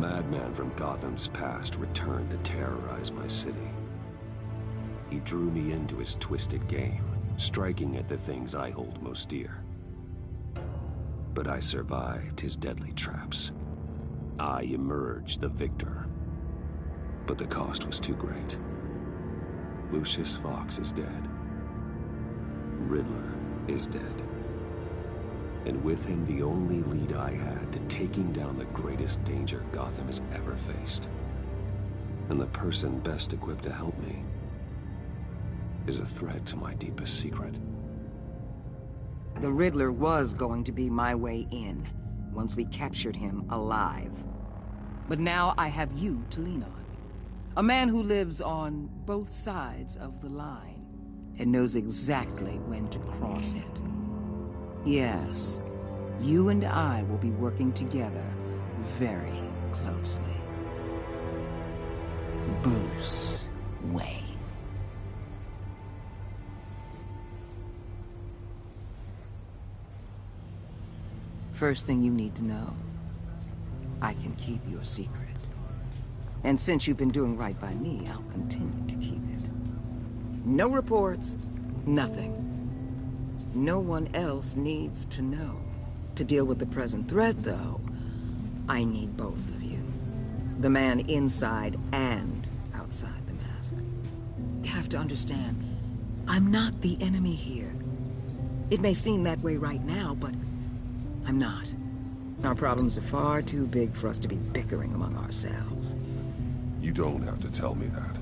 madman from Gotham's past returned to terrorize my city. He drew me into his twisted game, striking at the things I hold most dear. But I survived his deadly traps. I emerged the victor. But the cost was too great. Lucius Fox is dead. Riddler is dead. And with him the only lead I had to taking down the greatest danger Gotham has ever faced. And the person best equipped to help me is a threat to my deepest secret. The Riddler was going to be my way in, once we captured him alive. But now I have you to lean on. A man who lives on both sides of the line, and knows exactly when to cross it. Yes, you and I will be working together very closely. Bruce Wayne. First thing you need to know, I can keep your secret. And since you've been doing right by me, I'll continue to keep it. No reports, nothing. No one else needs to know. To deal with the present threat, though, I need both of you. The man inside and outside the mask. You have to understand, I'm not the enemy here. It may seem that way right now, but I'm not. Our problems are far too big for us to be bickering among ourselves. You don't have to tell me that.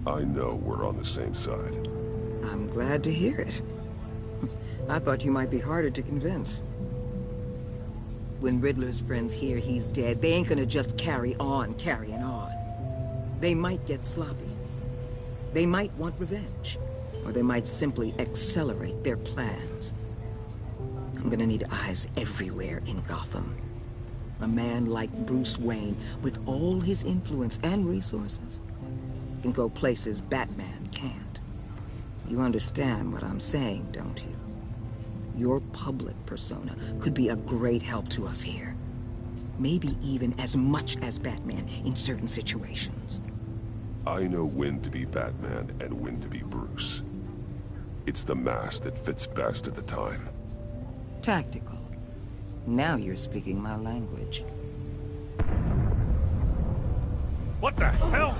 I know we're on the same side. I'm glad to hear it. I thought you might be harder to convince. When Riddler's friends hear he's dead, they ain't gonna just carry on carrying on. They might get sloppy. They might want revenge. Or they might simply accelerate their plans. I'm gonna need eyes everywhere in Gotham. A man like Bruce Wayne, with all his influence and resources, can go places Batman can't. You understand what I'm saying, don't you? Your public persona could be a great help to us here. Maybe even as much as Batman in certain situations. I know when to be Batman and when to be Bruce. It's the mask that fits best at the time. Tactical. Now you're speaking my language. What the hell?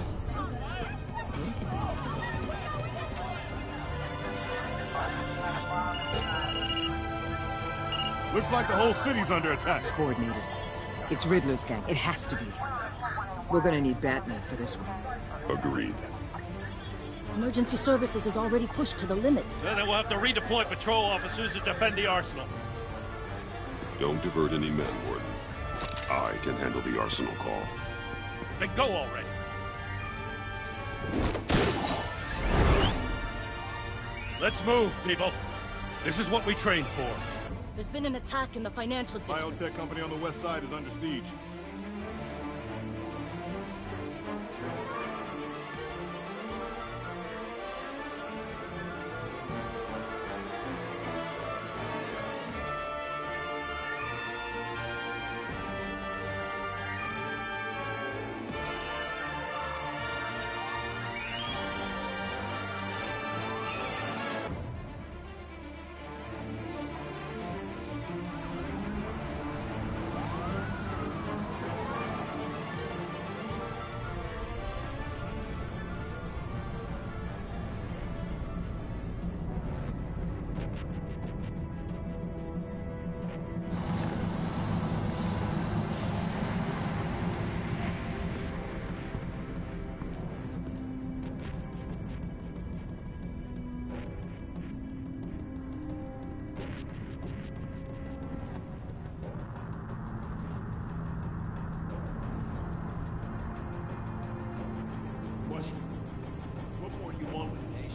Looks like the whole city's under attack. Coordinated. It's Riddler's gang. It has to be. We're gonna need Batman for this one. Agreed. Emergency services is already pushed to the limit. Then we'll have to redeploy patrol officers to defend the arsenal. Don't divert any men, Warden. I can handle the arsenal call. Then go already. Let's move, people. This is what we trained for. There's been an attack in the financial district. Biotech company on the west side is under siege.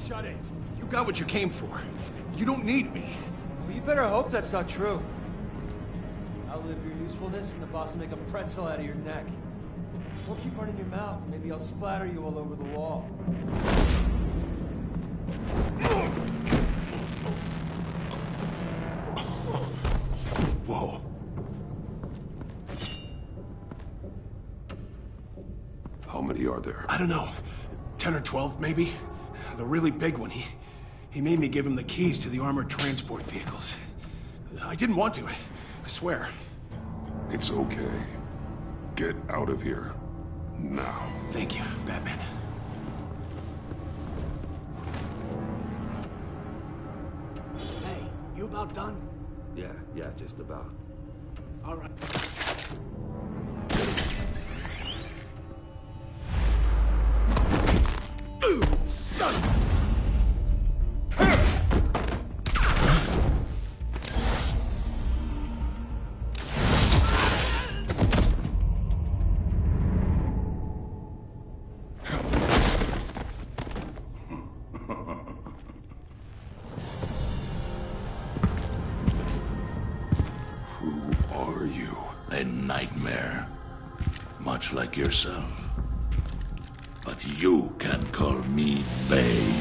Shut it. You got what you came for. You don't need me. Well, you better hope that's not true. I'll live your usefulness and the boss will make a pretzel out of your neck. Or keep running your mouth and maybe I'll splatter you all over the wall. Whoa. are there? I don't know. 10 or 12, maybe? The really big one, he made me give him the keys to the armored transport vehicles. I didn't want to, I swear. It's okay. Get out of here. Now. Thank you, Batman. Hey, you about done? Yeah, just about. All right. Who are you? A nightmare. Much like yourself. But you can call me Bane.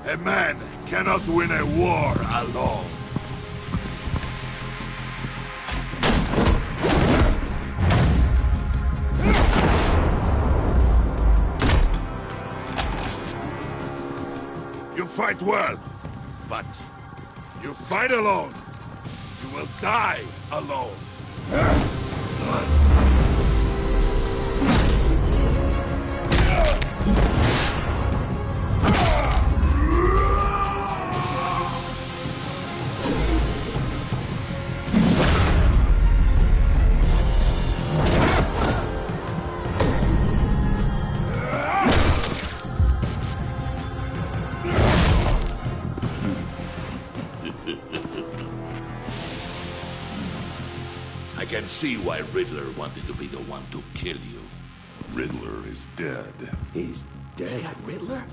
A man cannot win a war alone. You fight well, but you fight alone. You will die alone. I can see why Riddler wanted to be the one to kill you. Riddler is dead. He's dead? Riddler?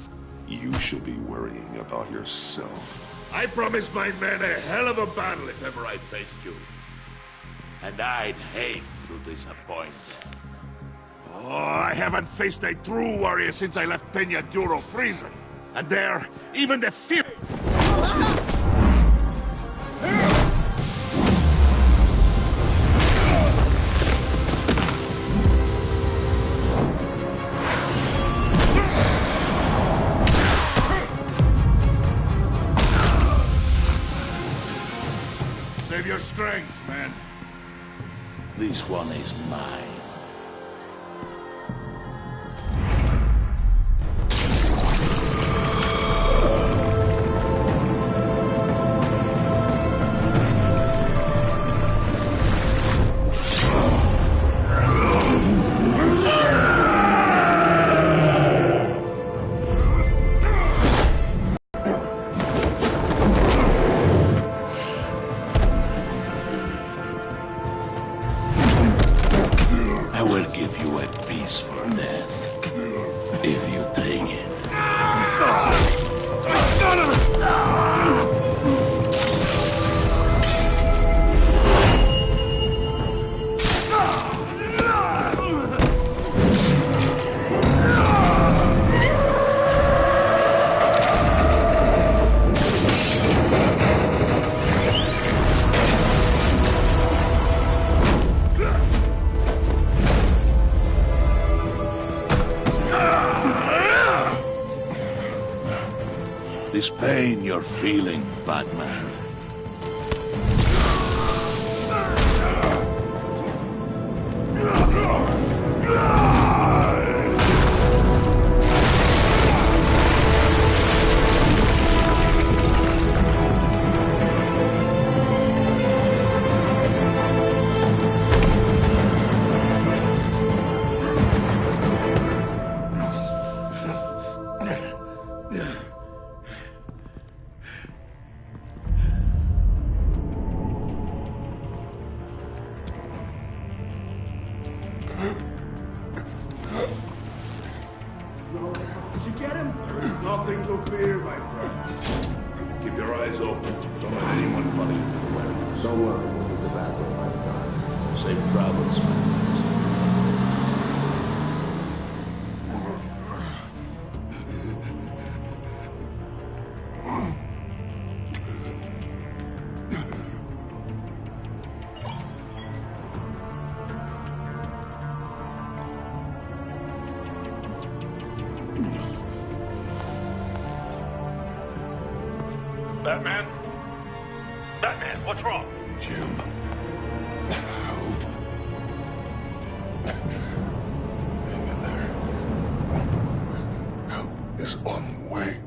You should be worrying about yourself. I promised my men a hell of a battle if ever I faced you. And I'd hate to disappoint them. Oh, I haven't faced a true warrior since I left Peña Duro prison. And there, even the fear... Save your strength, man. This one is mine. I will give you a piece for death, if you take it. This pain you're feeling, Batman. Did you get him? There is nothing to fear, my friend. Keep your eyes open. Don't let anyone follow you to the warehouse. Don't worry, we'll get the back with my guys. Safe travels, my friends. Batman? Batman, what's wrong? Jim. Help. Hang in there. Help is on the way.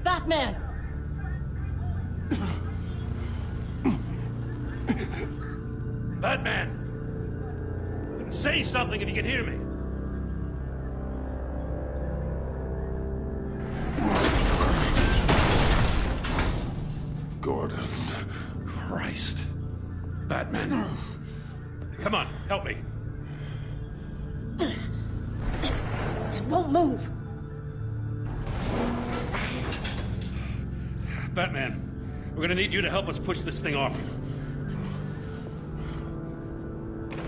Batman! Batman! Say something if you can hear me. Gordon. Christ. Batman. Come on, help me. It won't move! Batman, we're gonna need you to help us push this thing off.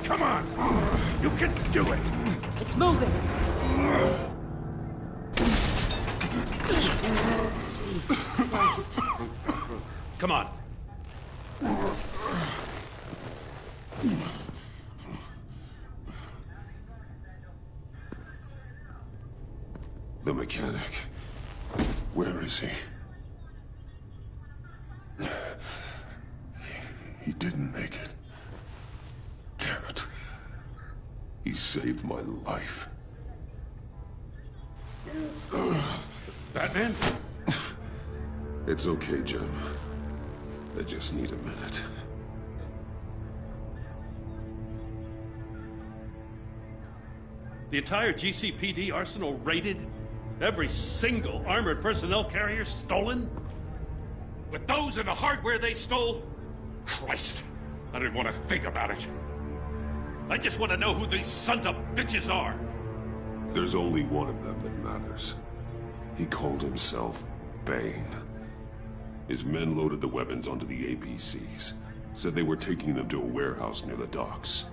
Come on! You can do it! It's moving! Jesus Christ. Come on. The mechanic. Where is he? He didn't make it. Damn it. He saved my life. Batman? It's okay, Jim. I just need a minute. The entire GCPD arsenal raided? Every single armored personnel carrier stolen? With those and the hardware they stole? Christ, I don't want to think about it. I just want to know who these sons of bitches are. There's only one of them that matters. He called himself Bane. His men loaded the weapons onto the APCs. Said they were taking them to a warehouse near the docks.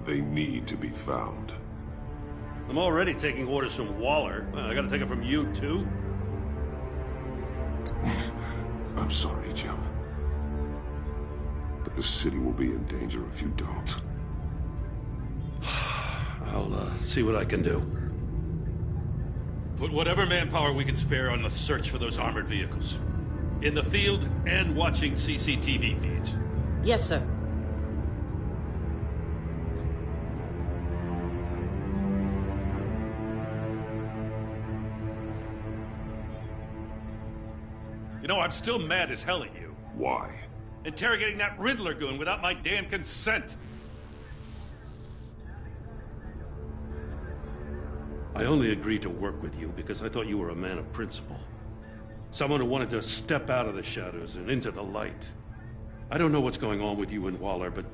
They need to be found. I'm already taking orders from Waller. I gotta take it from you, too? I'm sorry, Jim. But the city will be in danger if you don't. I'll see what I can do. Put whatever manpower we can spare on the search for those armored vehicles. In the field and watching CCTV feeds. Yes, sir. You know, I'm still mad as hell at you. Why? Interrogating that Riddler goon without my damn consent. I only agreed to work with you because I thought you were a man of principle. Someone who wanted to step out of the shadows and into the light. I don't know what's going on with you and Waller, but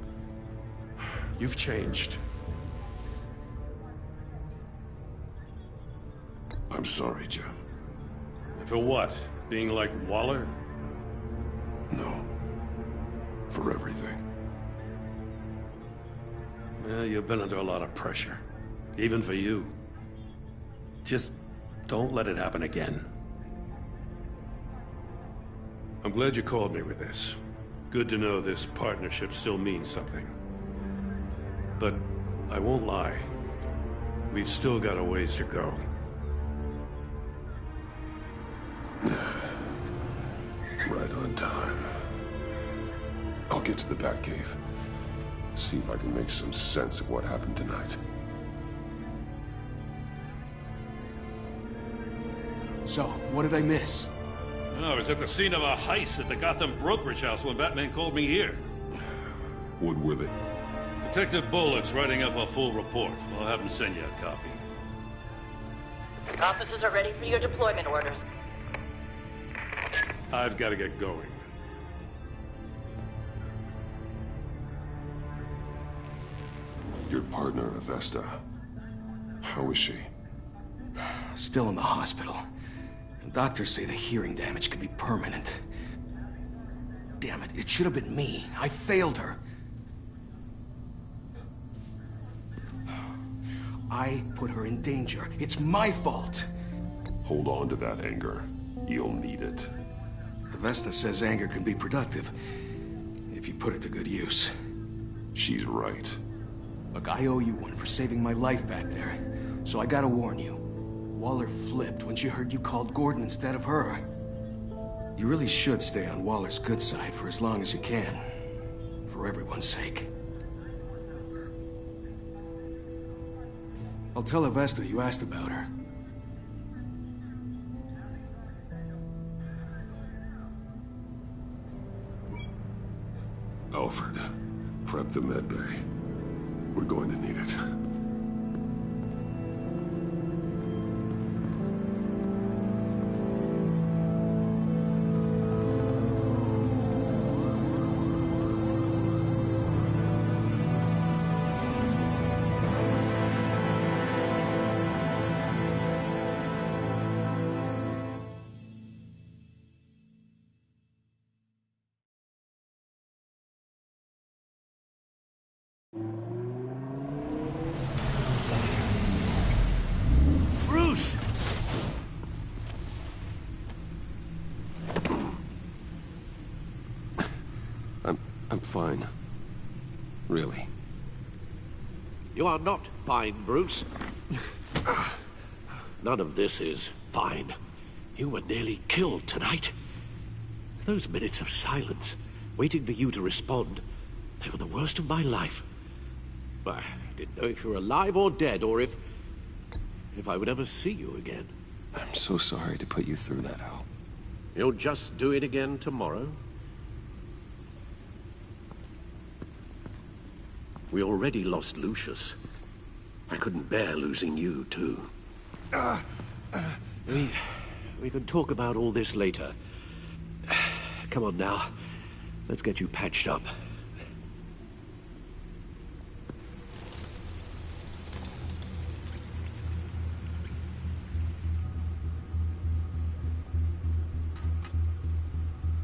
you've changed. I'm sorry, Jim. For what? Being like Waller? No. For everything. Yeah, you've been under a lot of pressure. Even for you. Just don't let it happen again. I'm glad you called me with this. Good to know this partnership still means something. But I won't lie. We've still got a ways to go. Right on time. I'll get to the Batcave. See if I can make some sense of what happened tonight. So, what did I miss? I was at the scene of a heist at the Gotham brokerage house when Batman called me here. What were they? Detective Bullock's writing up a full report. I'll have him send you a copy. Officers are ready for your deployment orders. I've got to get going. Your partner, Avesta. How is she? Still in the hospital. And doctors say the hearing damage could be permanent. Damn it, it should have been me. I failed her. I put her in danger. It's my fault. Hold on to that anger. You'll need it. Avesta says anger can be productive, if you put it to good use. She's right. Look, I owe you one for saving my life back there. So I gotta warn you. Waller flipped when she heard you called Gordon instead of her. You really should stay on Waller's good side for as long as you can. For everyone's sake. I'll tell Avesta you asked about her. Alfred, prep the med bay. We're going to need it. Bruce! I'm fine. Really. You are not fine, Bruce. None of this is fine. You were nearly killed tonight. Those minutes of silence, waiting for you to respond, they were the worst of my life. I didn't know if you were alive or dead, or if I would ever see you again. I'm so sorry to put you through that, Al. You'll just do it again tomorrow? We already lost Lucius. I couldn't bear losing you, too. We can talk about all this later. Come on now. Let's get you patched up.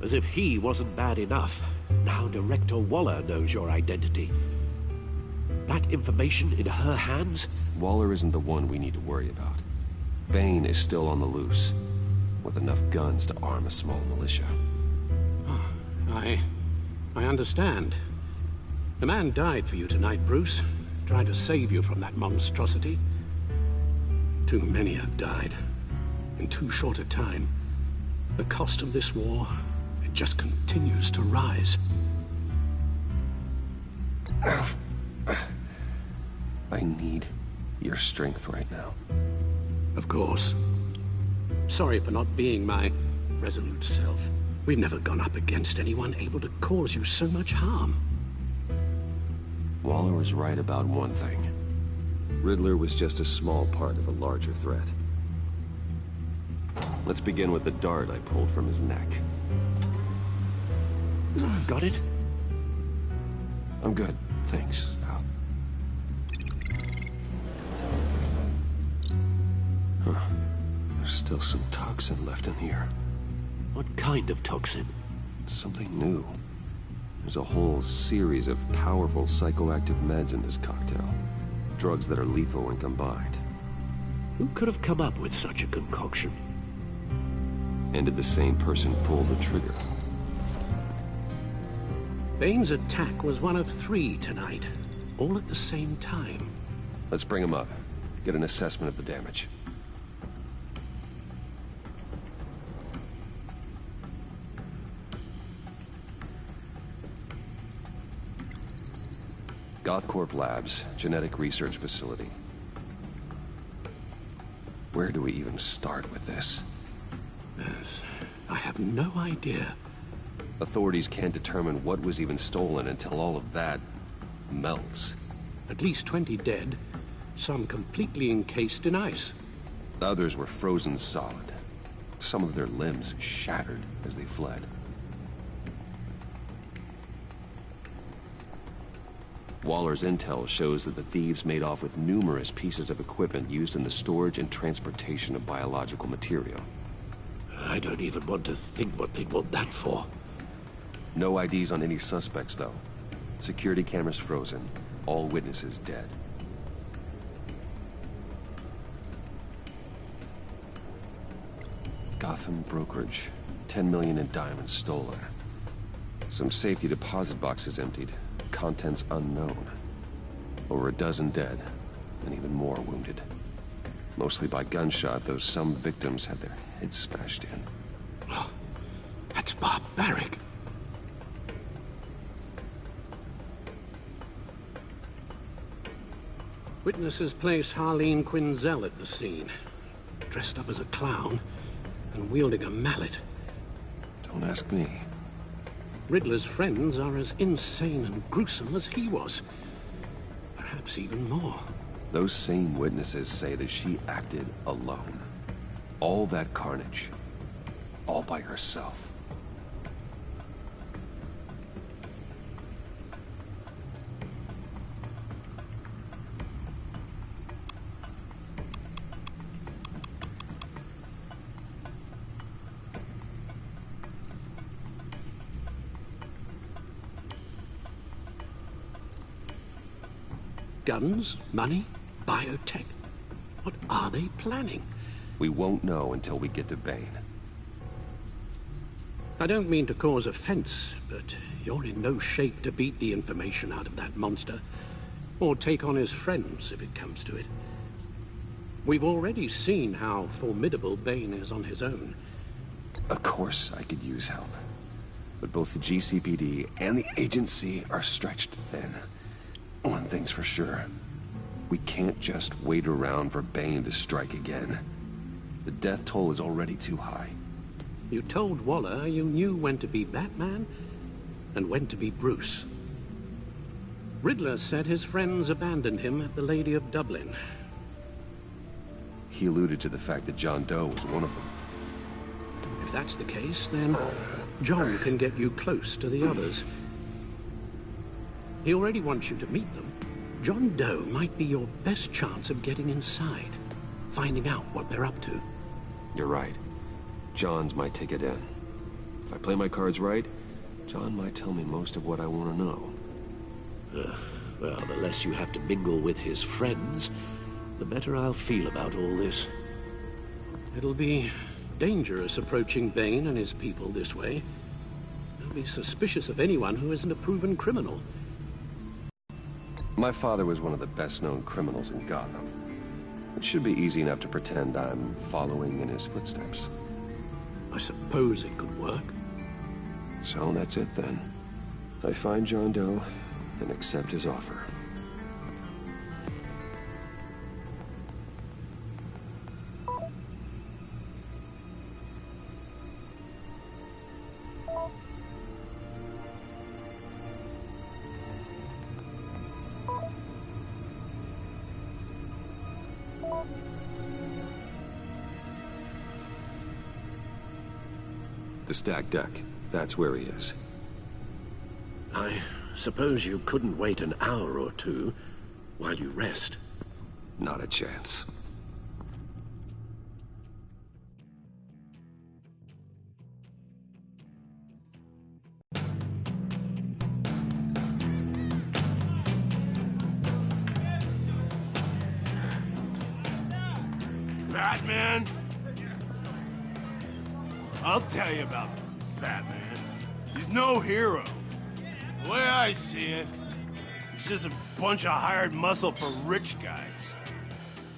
As if he wasn't bad enough, now Director Waller knows your identity. That information in her hands? Waller isn't the one we need to worry about. Bane is still on the loose, with enough guns to arm a small militia. I understand. The man died for you tonight, Bruce. Trying to save you from that monstrosity. Too many have died. In too short a time. The cost of this war, it just continues to rise. I need your strength right now. Of course. Sorry for not being my resolute self. We've never gone up against anyone able to cause you so much harm. Waller was right about one thing. Riddler was just a small part of a larger threat. Let's begin with the dart I pulled from his neck. Got it? I'm good, thanks, Al. Huh. There's still some toxin left in here. What kind of toxin? Something new. There's a whole series of powerful psychoactive meds in this cocktail. Drugs that are lethal when combined. Who could have come up with such a concoction? And did the same person pull the trigger? Bane's attack was one of 3 tonight, all at the same time. Let's bring him up. Get an assessment of the damage. Gothcorp Labs, genetic research facility. Where do we even start with this? Yes, I have no idea. Authorities can't determine what was even stolen until all of that melts. At least 20 dead, some completely encased in ice. Others were frozen solid. Some of their limbs shattered as they fled. Waller's intel shows that the thieves made off with numerous pieces of equipment used in the storage and transportation of biological material. I don't even want to think what they'd want that for. No IDs on any suspects, though. Security cameras frozen. All witnesses dead. Gotham brokerage. 10 million in diamonds stolen. Some safety deposit boxes emptied. Contents unknown. Over a dozen dead, and even more wounded. Mostly by gunshot, though some victims had their heads smashed in. Oh, that's barbaric. Witnesses place Harleen Quinzel at the scene, dressed up as a clown and wielding a mallet. Don't ask me. Riddler's friends are as insane and gruesome as he was. Perhaps even more. Those same witnesses say that she acted alone. All that carnage. All by herself. Guns, money, biotech. What are they planning? We won't know until we get to Bane. I don't mean to cause offense, but you're in no shape to beat the information out of that monster, or take on his friends if it comes to it. We've already seen how formidable Bane is on his own. Of course I could use help. But both the GCPD and the agency are stretched thin. One thing's for sure. We can't just wait around for Bane to strike again. The death toll is already too high. You told Waller you knew when to be Batman and when to be Bruce. Riddler said his friends abandoned him at the Lady of Dublin. He alluded to the fact that John Doe was one of them. If that's the case, then John can get you close to the others. He already wants you to meet them. John Doe might be your best chance of getting inside, finding out what they're up to. You're right. John's my ticket in. If I play my cards right, John might tell me most of what I want to know. Well, the less you have to mingle with his friends, the better I'll feel about all this. It'll be dangerous approaching Bane and his people this way. They'll be suspicious of anyone who isn't a proven criminal. My father was one of the best-known criminals in Gotham. It should be easy enough to pretend I'm following in his footsteps. I suppose it could work. So that's it then. I find John Doe and accept his offer. The stacked deck. That's where he is. I suppose you couldn't wait an hour or two while you rest. Not a chance. Batman? I'll tell you about Batman. He's no hero. The way I see it, he's just a bunch of hired muscle for rich guys.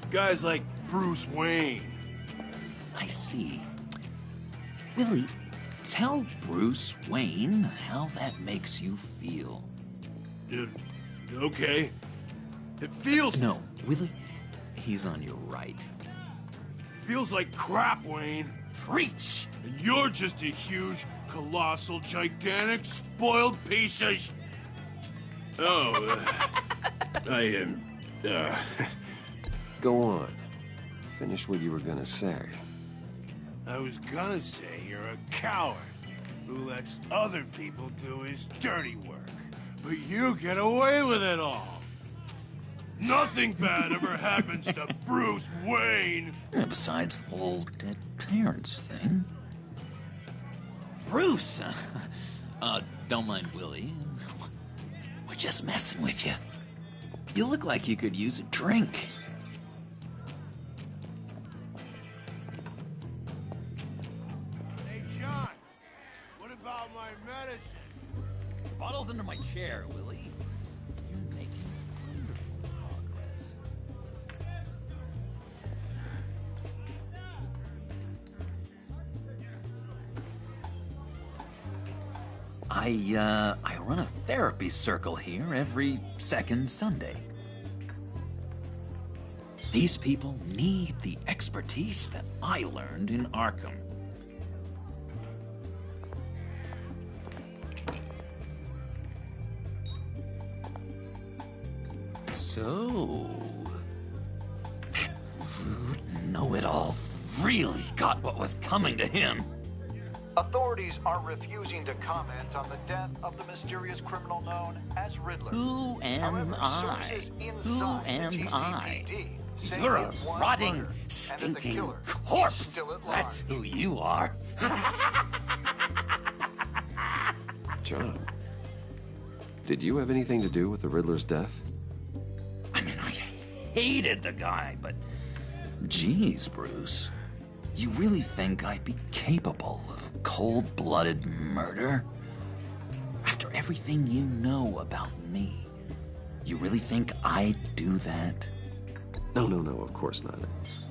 Guys like Bruce Wayne. I see. Willie, tell Bruce Wayne how that makes you feel. Okay. It feels... No, Willie, he's on your right. Feels like crap, Wayne. Preach! And you're just a huge, colossal, gigantic, spoiled piece of I am... Go on. Finish what you were gonna say. I was gonna say you're a coward who lets other people do his dirty work. But you get away with it all. Nothing bad ever happens to Bruce Wayne. Yeah, besides the whole dead parents thing. Bruce! Don't mind Willie. We're just messing with you. You look like you could use a drink. Hey, John. What about my medicine? Bottle's under my chair, Willie. You're making wonderful progress. I run a therapy circle here every second Sunday. These people need the expertise that I learned in Arkham. So, that rude know-it-all really got what was coming to him. Authorities are refusing to comment on the death of the mysterious criminal known as Riddler. Who am I? Who am I? You're a rotting, stinking corpse. That's who you are. John, did you have anything to do with the Riddler's death? I mean, I hated the guy, but geez, Bruce. You really think I'd be capable of cold-blooded murder? After everything you know about me, you really think I'd do that? No, of course not.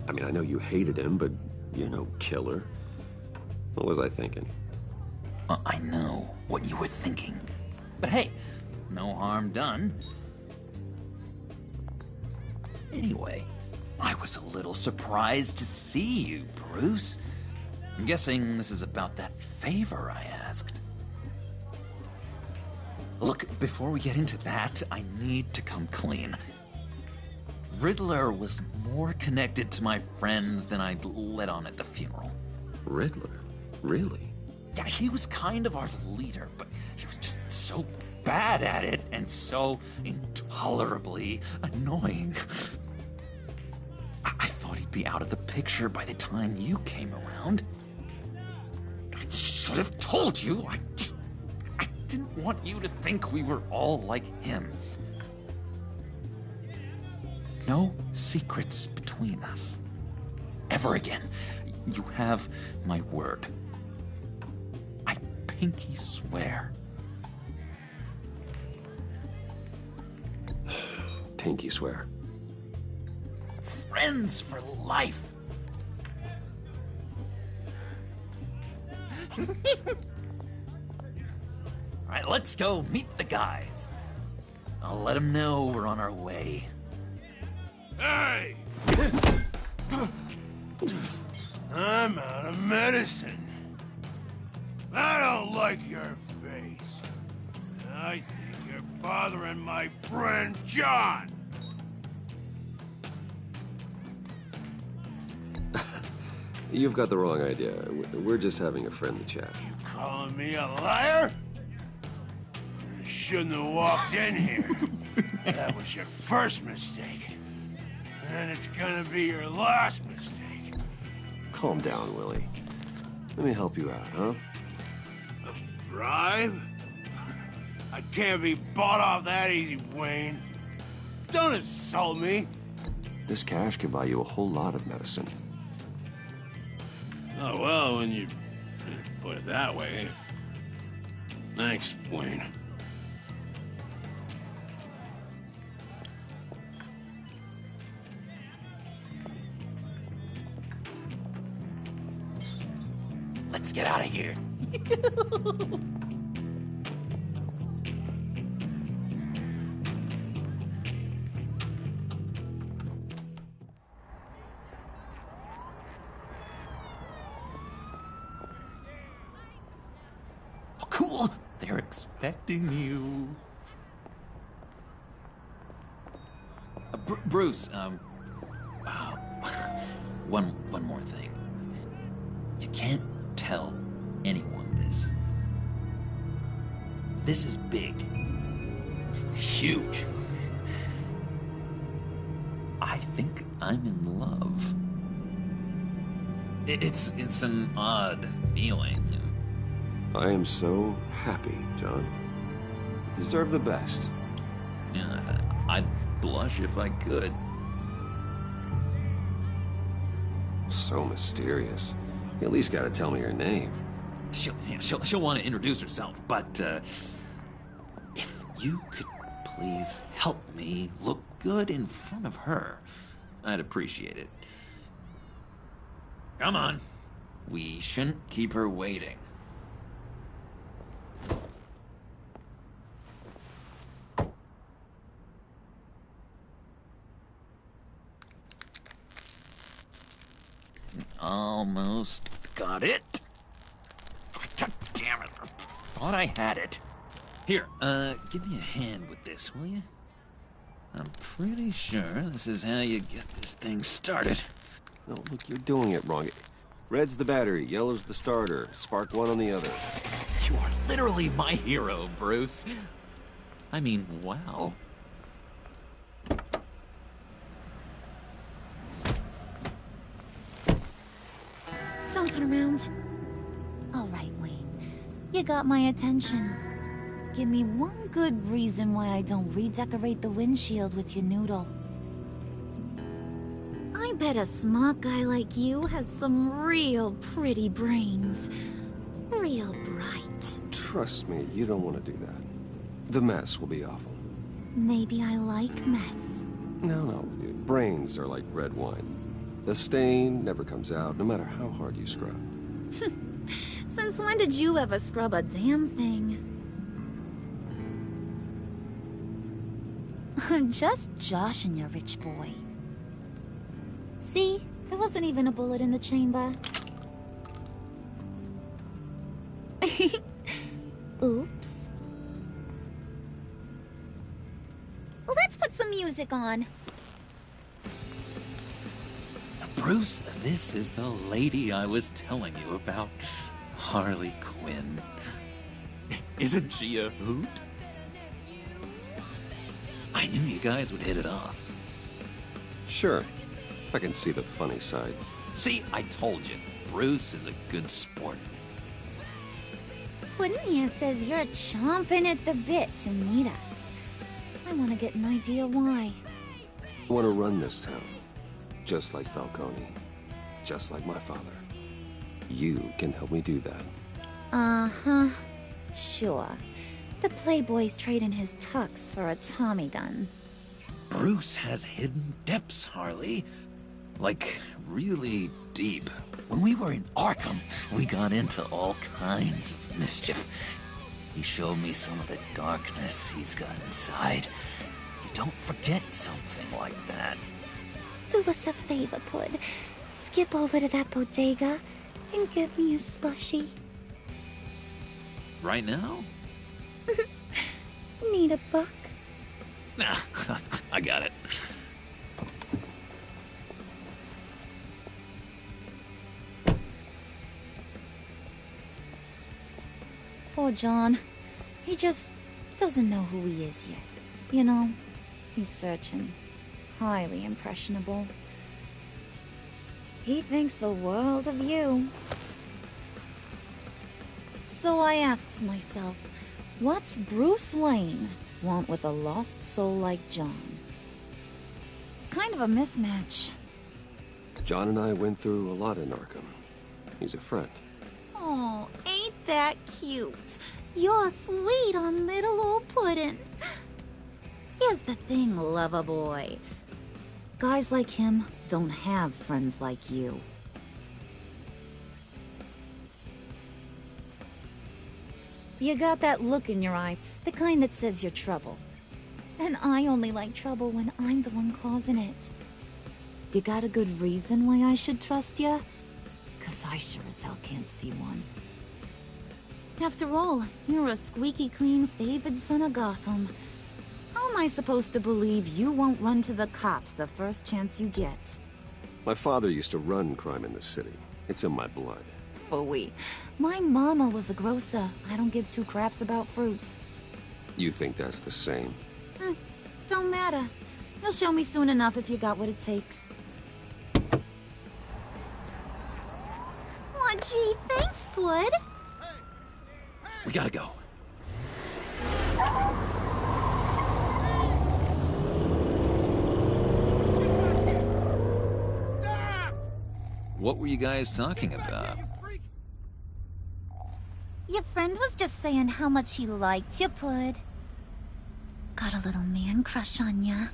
I mean, I know you hated him, but you're no killer. What was I thinking? I know what you were thinking. But hey, no harm done. Anyway, I was a little surprised to see you, Bruce. I'm guessing this is about that favor I asked. Look, before we get into that, I need to come clean. Riddler was more connected to my friends than I'd let on at the funeral. Riddler? Really? Yeah, he was kind of our leader, but he was just so bad at it and so intolerably annoying. I thought he'd be out of the picture by the time you came around. I should have told you. I didn't want you to think we were all like him. No secrets between us. Ever again. You have my word. I pinky swear. Pinky swear. Friends for life. All right, let's go meet the guys. I'll let them know we're on our way. Hey! I'm out of medicine. I don't like your face. I think you're bothering my friend John. You've got the wrong idea. We're just having a friendly chat. You calling me a liar? You shouldn't have walked in here. That was your first mistake. And it's gonna be your last mistake. Calm down, Willie. Let me help you out, huh? A bribe? I can't be bought off that easy, Wayne. Don't insult me. This cash can buy you a whole lot of medicine. Oh, well, when you put it that way. Thanks, Wayne. Let's get out of here. Oh, cool. They're expecting you. Bruce, one more thing. You can't tell anyone this. This is big. huge. I think I'm in love. It's an odd feeling. I am so happy, John. You deserve the best. Yeah, I'd blush if I could. So mysterious. You at least gotta tell me your name. She'll want to introduce herself, but if you could please help me look good in front of her, I'd appreciate it. Come on. We shouldn't keep her waiting. Almost got it. Damn it. I thought I had it. Here, give me a hand with this, will you? I'm pretty sure this is how you get this thing started. No, look, you're doing it wrong. Red's the battery, yellow's the starter. Spark one on the other. You are literally my hero, Bruce. I mean, wow. Don't turn around. All right, Wayne. You got my attention. Give me one good reason why I don't redecorate the windshield with your noodle. I bet a smart guy like you has some real pretty brains. Real bright. Trust me, you don't want to do that. The mess will be awful. Maybe I like mess. No, brains are like red wine. The stain never comes out, no matter how hard you scrub. Since when did you ever scrub a damn thing? I'm just joshing you, rich boy. See? There wasn't even a bullet in the chamber. Oops. Let's put some music on. Bruce, this is the lady I was telling you about. Harley Quinn. Isn't she a hoot? I knew you guys would hit it off. Sure. I can see the funny side. See, I told you. Bruce is a good sport. Quinn here says you're chomping at the bit to meet us. I want to get an idea why. I want to run this town. Just like Falcone. Just like my father. You can help me do that. Uh-huh. Sure. The Playboy's trading his tux for a Tommy gun. Bruce has hidden depths, Harley. Like, really deep. When we were in Arkham, we got into all kinds of mischief. He showed me some of the darkness he's got inside. You don't forget something like that. Do us a favor, Pud. Skip over to that bodega and get me a slushie. Right now? Need a buck? Nah, I got it. Poor John. He just doesn't know who he is yet. You know, he's searching. Highly impressionable. He thinks the world of you. So I asks myself, what's Bruce Wayne want with a lost soul like John? It's kind of a mismatch. John and I went through a lot in Arkham. He's a friend. Oh, ain't that cute? You're sweet on little old puddin'. Here's the thing, lover boy. Guys like him don't have friends like you. You got that look in your eye, the kind that says you're trouble. And I only like trouble when I'm the one causing it. You got a good reason why I should trust you? 'Cause I sure as hell can't see one. After all, you're a squeaky clean favored son of Gotham. How am I supposed to believe you won't run to the cops the first chance you get? My father used to run crime in the city. It's in my blood. Phooey. My mama was a grocer. I don't give two craps about fruits. You think that's the same? Don't matter. You'll show me soon enough if you got what it takes. Aw, gee, thanks, Bud. We gotta go. What were you guys talking about? Your friend was just saying how much he liked you, Pud. Got a little man crush on ya.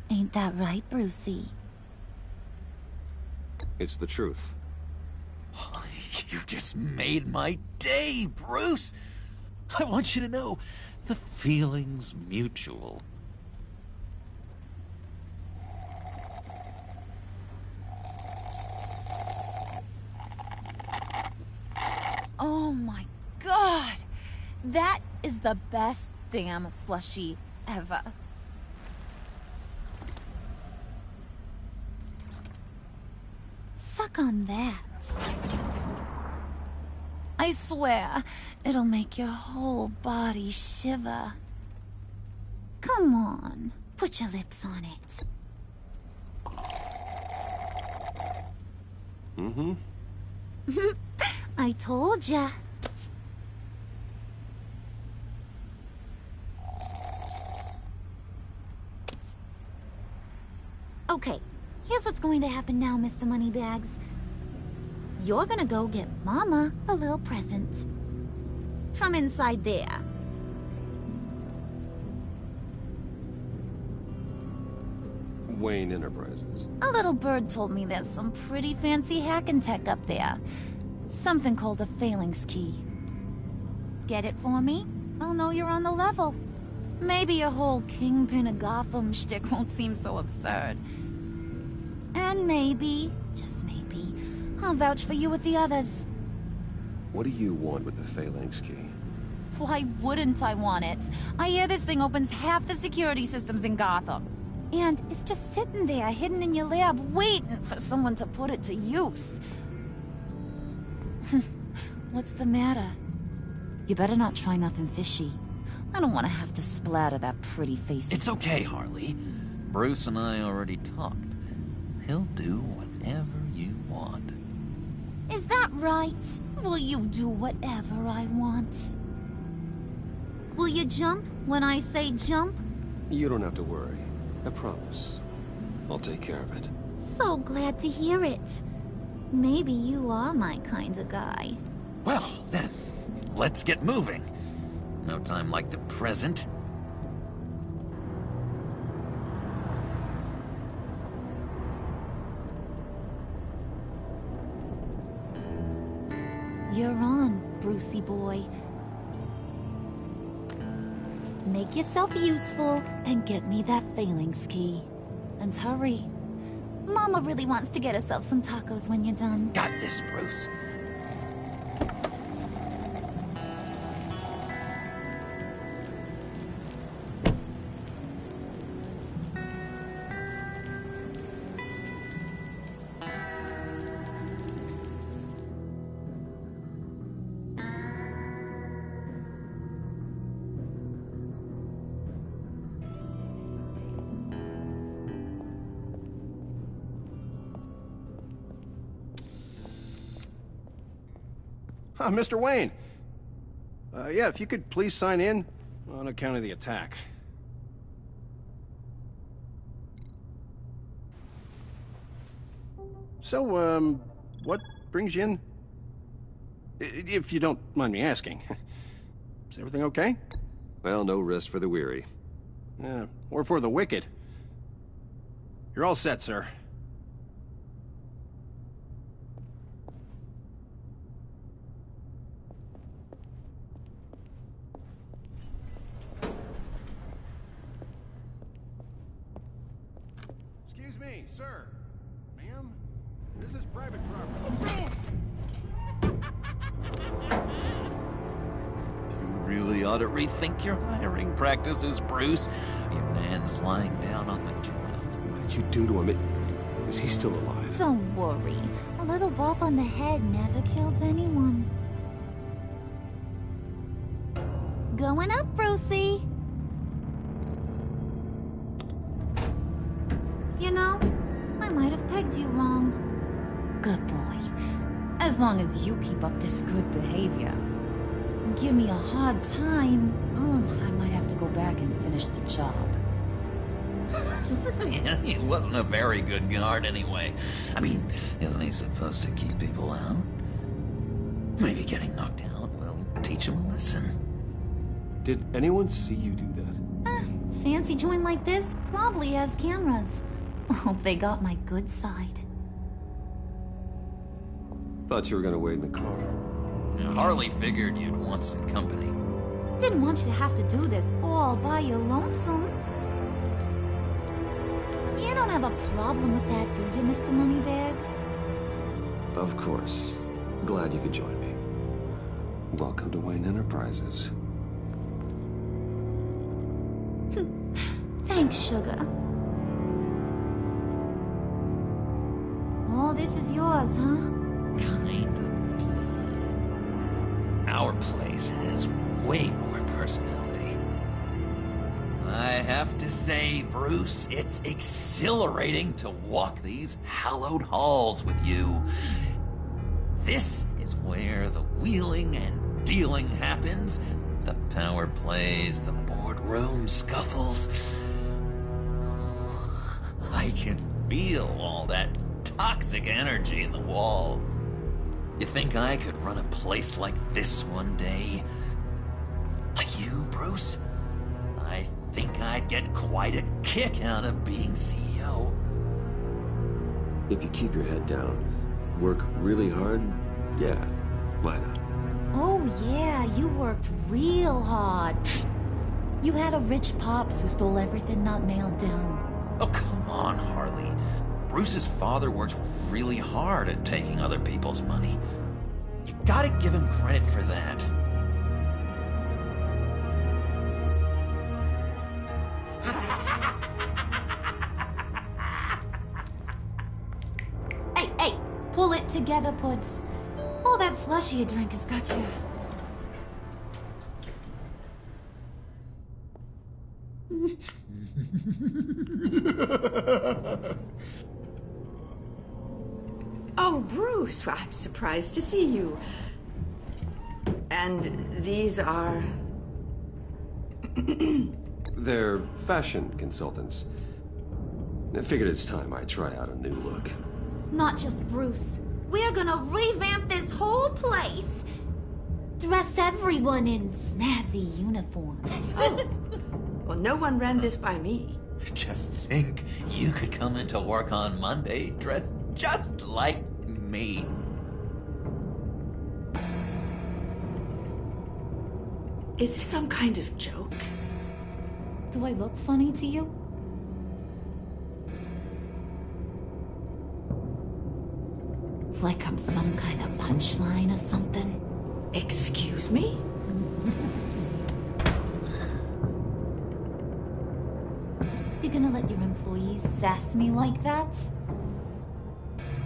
Ain't that right, Brucey? It's the truth. You just made my day, Bruce! I want you to know, the feeling's mutual. Oh my god! That is the best damn slushie ever. Suck on that. I swear, it'll make your whole body shiver. Come on, put your lips on it. Mm-hmm. I told ya. Okay, here's what's going to happen now, Mr. Moneybags. You're gonna go get Mama a little present. From inside there. Wayne Enterprises. A little bird told me there's some pretty fancy hacking tech up there. Something called a phalanx key. Get it for me? I'll know you're on the level. Maybe your whole Kingpin of Gotham shtick won't seem so absurd. And maybe, just maybe, I'll vouch for you with the others. What do you want with the phalanx key? Why wouldn't I want it? I hear this thing opens half the security systems in Gotham. And it's just sitting there, hidden in your lab, waiting for someone to put it to use. What's the matter? You better not try nothing fishy. I don't want to have to splatter that pretty face. It's okay, Harley. Bruce and I already talked. He'll do whatever you want. Is that right? Will you do whatever I want? Will you jump when I say jump? You don't have to worry. I promise. I'll take care of it. So glad to hear it. Maybe you are my kind of guy. Well, then, let's get moving. No time like the present. You're on, Brucey boy. Make yourself useful and get me that phalanx key. And hurry. Mama really wants to get herself some tacos when you're done. Got this, Bruce. Mr. Wayne. Yeah, if you could please sign in on account of the attack. So, what brings you in? If you don't mind me asking. Is everything okay? Well, no rest for the weary. Yeah, or for the wicked. You're all set, sir. Excuse me, sir. Ma'am, this is private property. You really ought to rethink your hiring practices, Bruce. Your man's lying down on the job. What did you do to him? Is he still alive? Don't worry. A little bump on the head never killed anyone. Going up, Brucey. pegged you wrong. Good boy. As long as you keep up this good behavior. Give me a hard time, I might have to go back and finish the job. He wasn't a very good guard anyway. I mean, isn't he supposed to keep people out? Maybe getting knocked out will teach him a lesson. Did anyone see you do that? Fancy joint like this probably has cameras. Hope they got my good side. Thought you were gonna wait in the car. Harley figured you'd want some company. Didn't want you to have to do this all by your lonesome. You don't have a problem with that, do you, Mr. Moneybags? Of course. Glad you could join me. Welcome to Wayne Enterprises. Thanks, sugar. All this is yours, huh? Kind of blood. Our place has way more personality. I have to say, Bruce, it's exhilarating to walk these hallowed halls with you. This is where the wheeling and dealing happens. The power plays, the boardroom scuffles. I can feel all that toxic energy in the walls. You think I could run a place like this one day? Like you, Bruce? I think I'd get quite a kick out of being CEO. If you keep your head down, work really hard, yeah, why not? Oh yeah, you worked real hard. You had a rich pops who stole everything not nailed down. Oh, come on, Harley. Bruce's father worked really hard at taking other people's money. You gotta give him credit for that. Hey, pull it together, Puds. All that slushy you drink has got you. Oh, Bruce, I'm surprised to see you. And these are... They're fashion consultants. I figured it's time I try out a new look. Not just Bruce. We're gonna revamp this whole place. Dress everyone in snazzy uniforms. Oh. Well, no one ran this by me. Just think, you could come into work on Monday dressed just like me. Is this some kind of joke? Do I look funny to you? Like I'm some kind of punchline or something? Excuse me? You gonna let your employees sass me like that?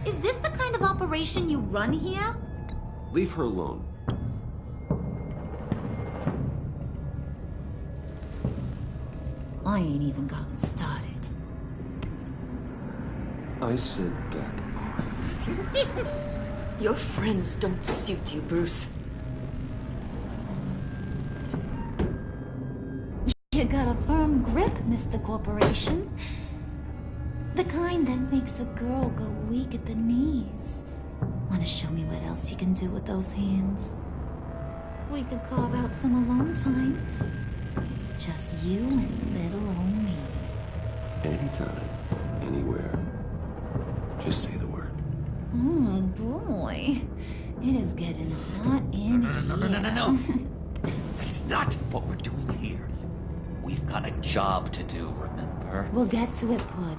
Is this the kind of operation you run here? Leave her alone. I ain't even gotten started. I said back off. Your friends don't suit you, Bruce. You got a firm grip, Mr. Corporation. The kind that makes a girl go weak at the knees. Wanna show me what else you can do with those hands? We could carve out some alone time. Just you and little old me. Anytime, anywhere. Just say the word. Oh boy. It is getting hot in here. No. That's not what we're doing here. We've got a job to do, remember? We'll get to it, Pud.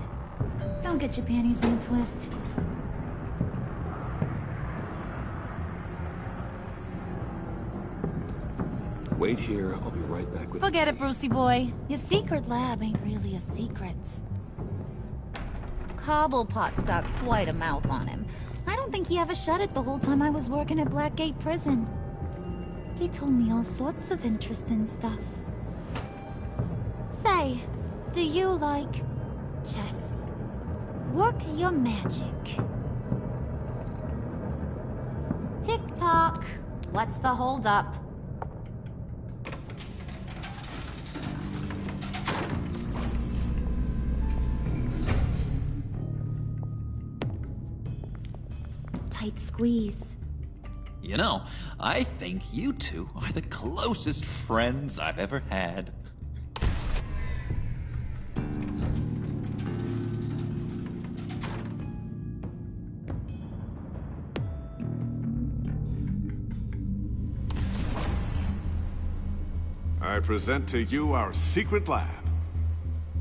Don't get your panties in a twist. Wait here, I'll be right back with Forget it, Brucey boy. Your secret lab ain't really a secret. Cobblepot's got quite a mouth on him. I don't think he ever shut it the whole time I was working at Blackgate Prison. He told me all sorts of interesting stuff. Say, do you like chess? Work your magic. Tick-tock. What's the holdup? Tight squeeze. You know, I think you two are the closest friends I've ever had. I present to you our secret lab.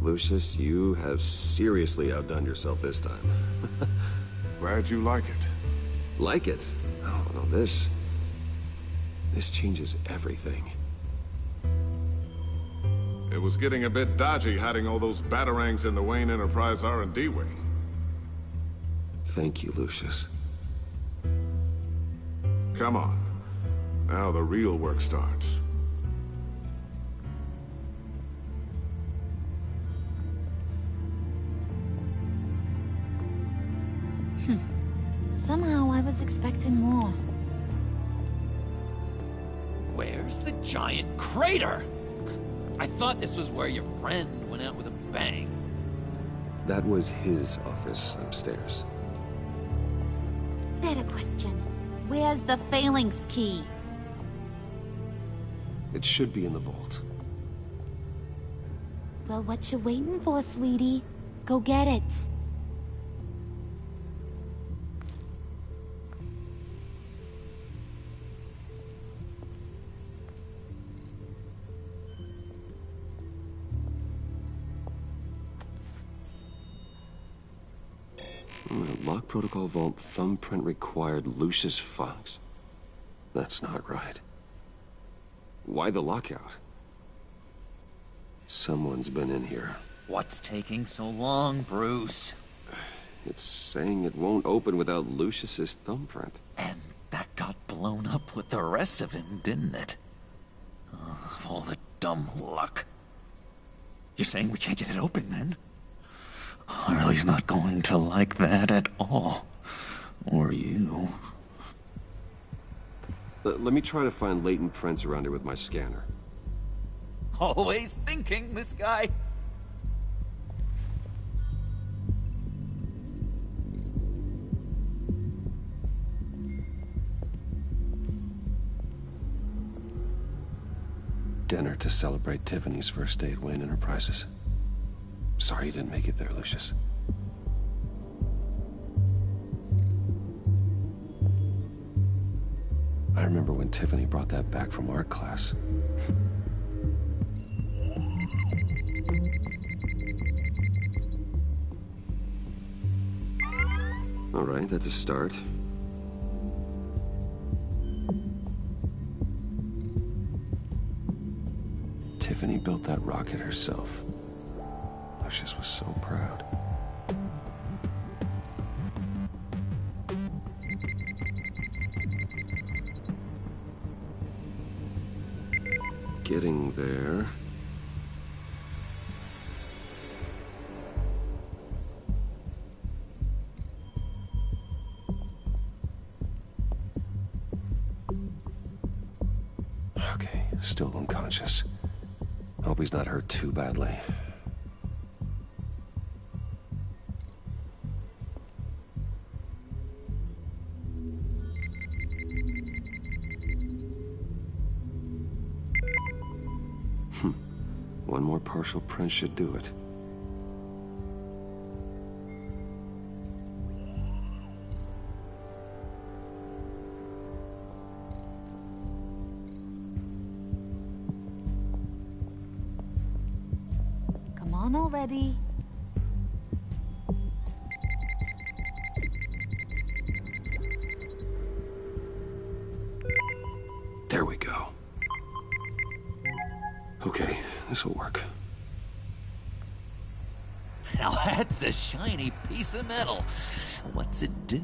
Lucius, you have seriously outdone yourself this time. Glad you like it. Like it? Oh, no, this changes everything. It was getting a bit dodgy hiding all those batarangs in the Wayne Enterprise R&D wing. Thank you, Lucius. Come on. Now the real work starts. Somehow I was expecting more. Where's the giant crater? I thought this was where your friend went out with a bang. That was his office upstairs. Better question. Where's the Phalanx key? It should be in the vault. Well, what you waiting for, sweetie? Go get it. Lock protocol vault thumbprint required Lucius Fox. That's not right. Why the lockout? Someone's been in here. What's taking so long, Bruce? It's saying it won't open without Lucius's thumbprint. And that got blown up with the rest of him, didn't it? All the dumb luck. You're saying we can't get it open, then? Harley's not going to like that at all. Or you. Let me try to find latent prints around here with my scanner. Always thinking, this guy. Dinner to celebrate Tiffany's first day at Wayne Enterprises. Sorry you didn't make it there, Lucius. I remember when Tiffany brought that back from art class. All right, that's a start. Tiffany built that rocket herself. Lucius was so proud. Getting there. Okay, still unconscious. Hope he's not hurt too badly. One more partial print should do it. Come on already. There we go. Okay, this'll work. Now that's a shiny piece of metal. What's it do?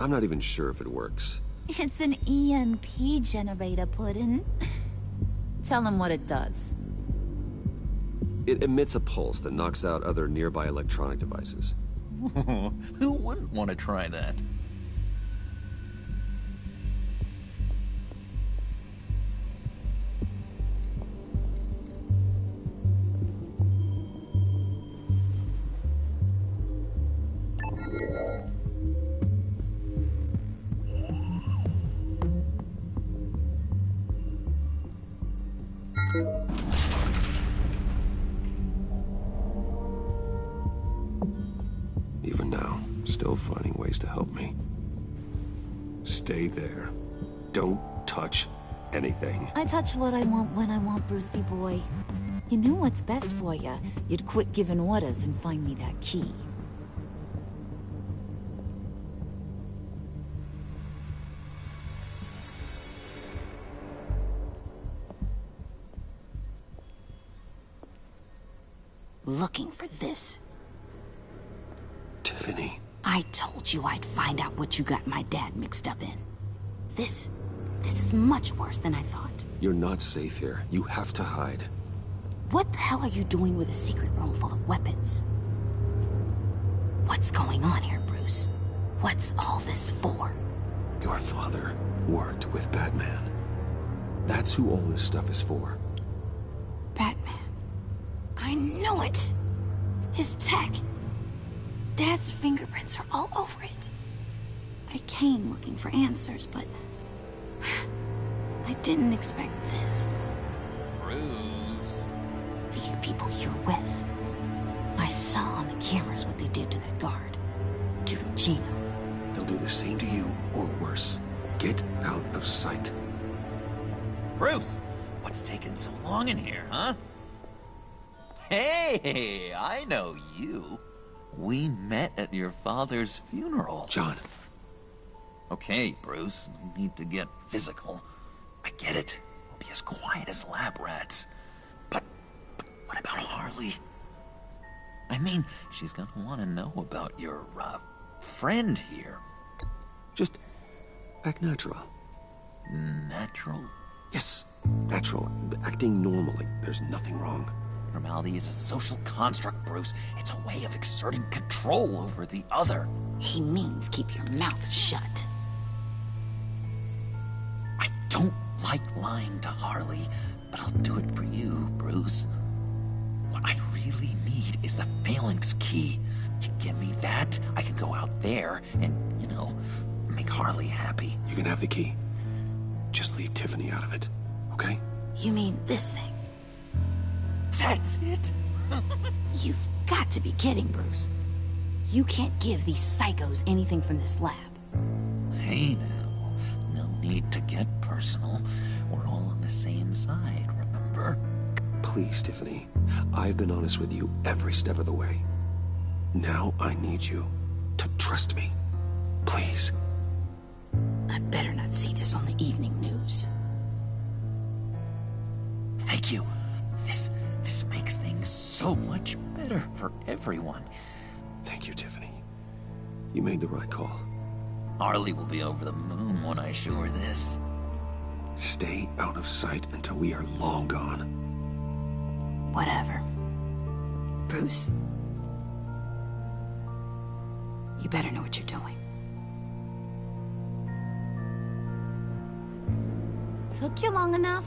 I'm not even sure if it works. It's an EMP generator, Puddin'. Tell him what it does. It emits a pulse that knocks out other nearby electronic devices. Who wouldn't want to try that? Even now, still finding ways to help me. Stay there. Don't touch anything. I touch what I want when I want, Brucey boy. You knew what's best for you. You'd quit giving orders and find me that key. Looking for this. Tiffany. I told you I'd find out what you got my dad mixed up in. This is much worse than I thought. You're not safe here. You have to hide. What the hell are you doing with a secret room full of weapons? What's going on here, Bruce? What's all this for? Your father worked with Batman. That's who all this stuff is for. Batman. I knew it! His tech. Dad's fingerprints are all over it. I came looking for answers, but I didn't expect this. Bruce. These people you're with. I saw on the cameras what they did to that guard. To Regina. They'll do the same to you, or worse. Get out of sight. Bruce, what's taking so long in here, huh? Hey, I know you. We met at your father's funeral. John. Okay, Bruce, no need to get physical. I get it. We'll be as quiet as lab rats. But what about Harley? I mean, she's gonna want to know about your, friend here. Just act natural. Natural? Yes, natural. Acting normal, like there's nothing wrong. Normality is a social construct, Bruce. It's a way of exerting control over the other. He means keep your mouth shut. I don't like lying to Harley, but I'll do it for you, Bruce. What I really need is the Phalanx key. You give me that, I can go out there and, you know, make Harley happy. You can have the key. Just leave Tiffany out of it, okay? You mean this thing? That's it? You've got to be kidding, Bruce. You can't give these psychos anything from this lab. Hey now, no need to get personal. We're all on the same side, remember? Please, Tiffany. I've been honest with you every step of the way. Now I need you to trust me. Please. I better not see this on the evening news. Thank you. This makes things so much better for everyone. Thank you, Tiffany. You made the right call. Harley will be over the moon when I show her this. Stay out of sight until we are long gone. Whatever. Bruce. You better know what you're doing. Took you long enough?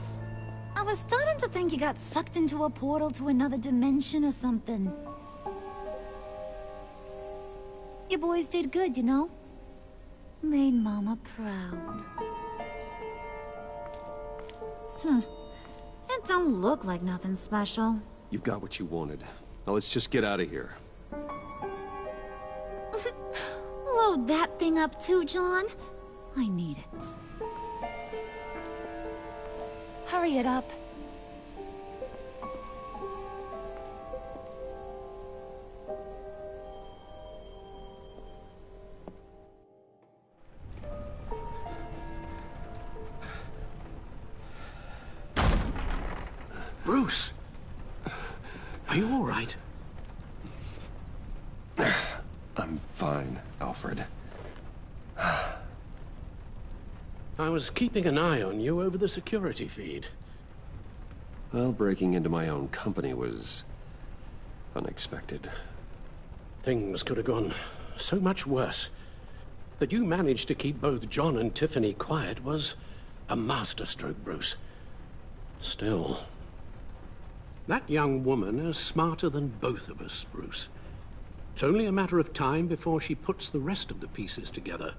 I was starting to think you got sucked into a portal to another dimension or something. You boys did good, you know? Made Mama proud. It don't look like nothing special. You've got what you wanted. Now let's just get out of here. Load that thing up too, John. I need it. Hurry it up. Bruce! Are you all right? I'm fine, Alfred. I was keeping an eye on you over the security feed. Well, breaking into my own company was unexpected. Things could have gone so much worse. That you managed to keep both John and Tiffany quiet was a masterstroke, Bruce. Still, that young woman is smarter than both of us, Bruce. It's only a matter of time before she puts the rest of the pieces together.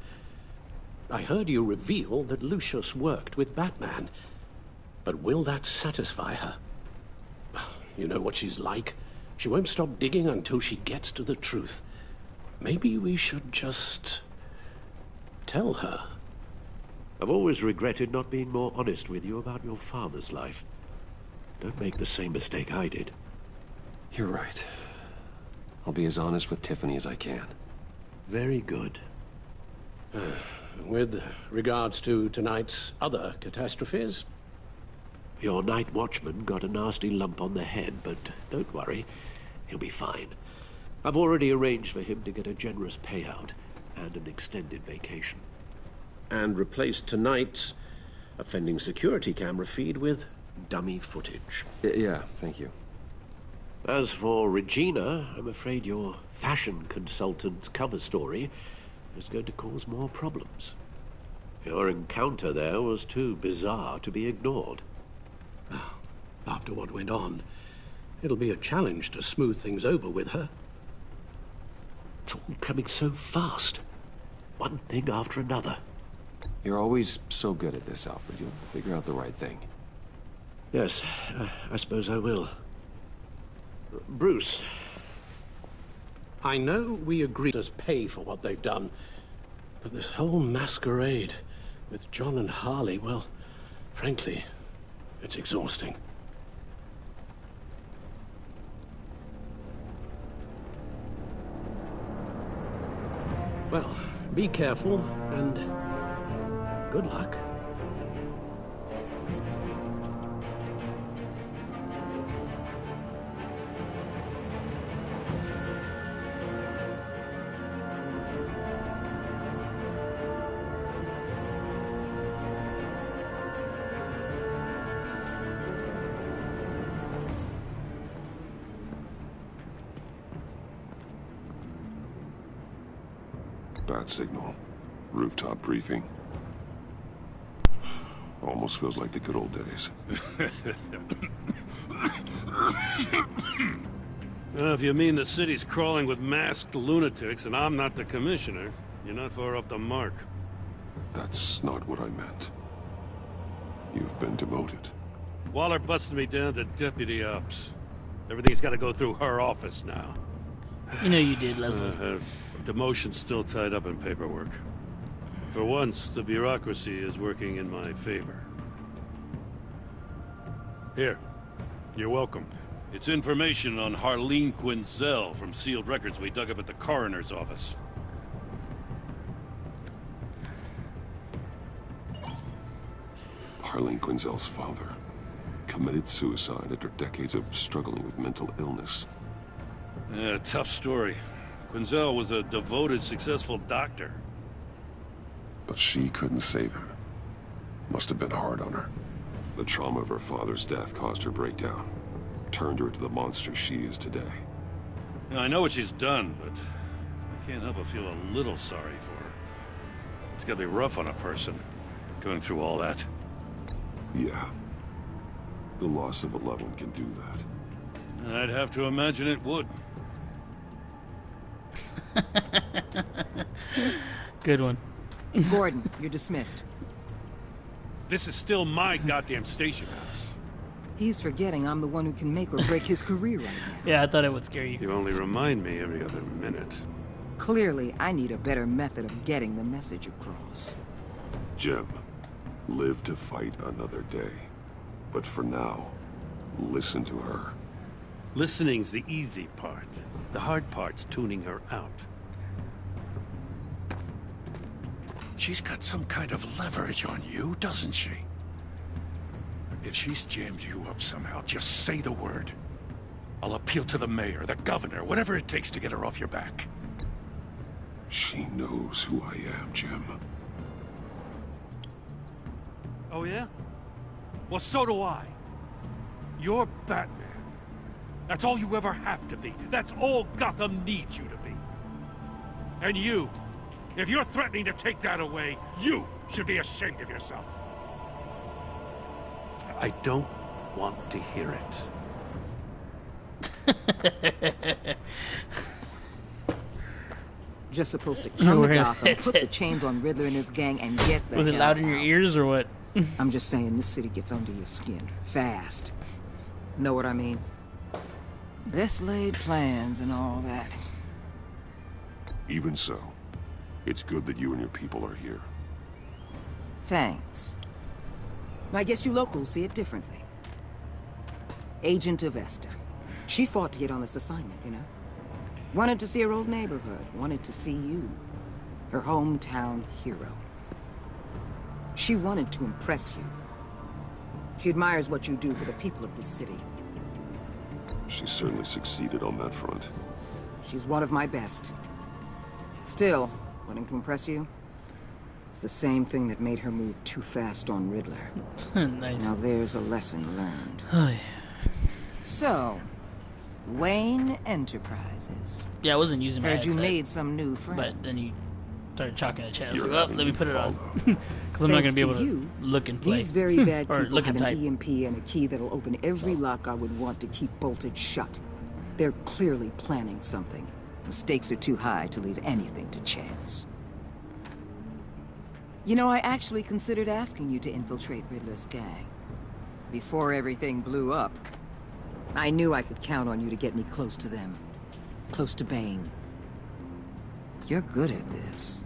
I heard you reveal that Lucius worked with Batman. But will that satisfy her? You know what she's like. She won't stop digging until she gets to the truth. Maybe we should just tell her. I've always regretted not being more honest with you about your father's life. Don't make the same mistake I did. You're right. I'll be as honest with Tiffany as I can. Very good. With regards to tonight's other catastrophes? Your night watchman got a nasty lump on the head, but don't worry. He'll be fine. I've already arranged for him to get a generous payout and an extended vacation. And replaced tonight's offending security camera feed with dummy footage. Yeah, thank you. As for Regina, I'm afraid your fashion consultant's cover story is going to cause more problems. Your encounter there was too bizarre to be ignored. After what went on, it'll be a challenge to smooth things over with her. It's all coming so fast. One thing after another. You're always so good at this, Alfred. You'll figure out the right thing. Yes, I suppose I will. Bruce. I know we agreed to pay for what they've done, but this whole masquerade with John and Harley, well, frankly, it's exhausting. Well, be careful, and good luck. Bat signal. Rooftop briefing. Almost feels like the good old days. Well, if you mean the city's crawling with masked lunatics and I'm not the commissioner, you're not far off the mark. That's not what I meant. You've been demoted. Waller busted me down to deputy ops. Everything's got to go through her office now. You know you did, Leslie. Demotion's still tied up in paperwork. For once, the bureaucracy is working in my favor. Here. You're welcome. It's information on Harleen Quinzel from sealed records we dug up at the coroner's office. Harleen Quinzel's father committed suicide after decades of struggling with mental illness. Yeah, tough story. Quinzel was a devoted, successful doctor. But she couldn't save him. Must have been hard on her. The trauma of her father's death caused her breakdown. Turned her into the monster she is today. Now, I know what she's done, but I can't help but feel a little sorry for her. It's gotta be rough on a person, going through all that. Yeah. The loss of a loved one can do that. I'd have to imagine it would. Good one. Gordon, you're dismissed. This is still my goddamn station house. He's forgetting I'm the one who can make or break his career right now. Yeah, I thought it would scare you. You only remind me every other minute. Clearly, I need a better method of getting the message across. Jim, live to fight another day. But for now, listen to her. Listening's the easy part. The hard part's tuning her out. She's got some kind of leverage on you, doesn't she? If she's jammed you up somehow, just say the word. I'll appeal to the mayor, the governor, whatever it takes to get her off your back. She knows who I am, Jim. Oh, yeah? Well, so do I. You're Batman. That's all you ever have to be. That's all Gotham needs you to be. And you, if you're threatening to take that away, you should be ashamed of yourself. I don't want to hear it. Just supposed to come to Gotham, put the chains on Riddler and his gang, and get the Was it hell loud in your out. ears or what? I'm just saying, this city gets under your skin fast. Know what I mean? Best laid plans and all that. Even so, it's good that you and your people are here. Thanks. I guess you locals see it differently. Agent Avesta. She fought to get on this assignment, you know? Wanted to see her old neighborhood. Wanted to see you. Her hometown hero. She wanted to impress you. She admires what you do for the people of this city. She certainly succeeded on that front. She's one of my best. Still, wanting to impress you? It's the same thing that made her move too fast on Riddler. Nice. Now there's a lesson learned. Oh, yeah. So, Wayne Enterprises. Yeah, I wasn't using my Heard you headset, made some new friends. but then you started talking in the chat. I was You're like, oh, having let me me put it on. follow. Because I'm not going to be able to look and play. These very bad or people look and have an type. EMP and a key that'll open every lock I would want to keep bolted shut. They're clearly planning something. The stakes are too high to leave anything to chance. You know, I actually considered asking you to infiltrate Riddler's gang. Before everything blew up. I knew I could count on you to get me close to them. Close to Bane. You're good at this.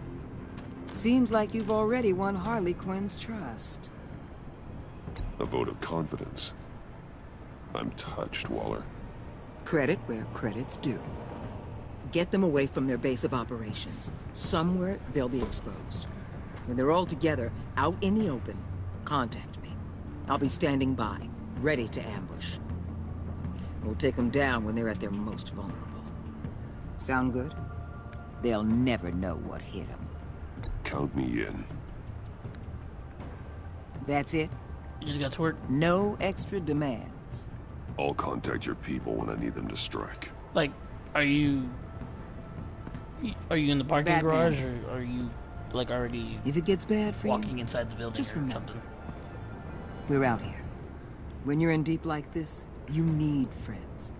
Seems like you've already won Harley Quinn's trust. A vote of confidence. I'm touched, Waller. Credit where credit's due. Get them away from their base of operations. Somewhere they'll be exposed. When they're all together, out in the open, contact me. I'll be standing by, ready to ambush. We'll take them down when they're at their most vulnerable. Sound good? They'll never know what hit them. Count me in. That's it? You just got to work? No extra demands. I'll contact your people when I need them to strike. Like, are you in the parking Batman. garage, or are you, like, already If it gets bad for walking you, inside the building just or remember, something? we're out here. When you're in deep like this, you need friends.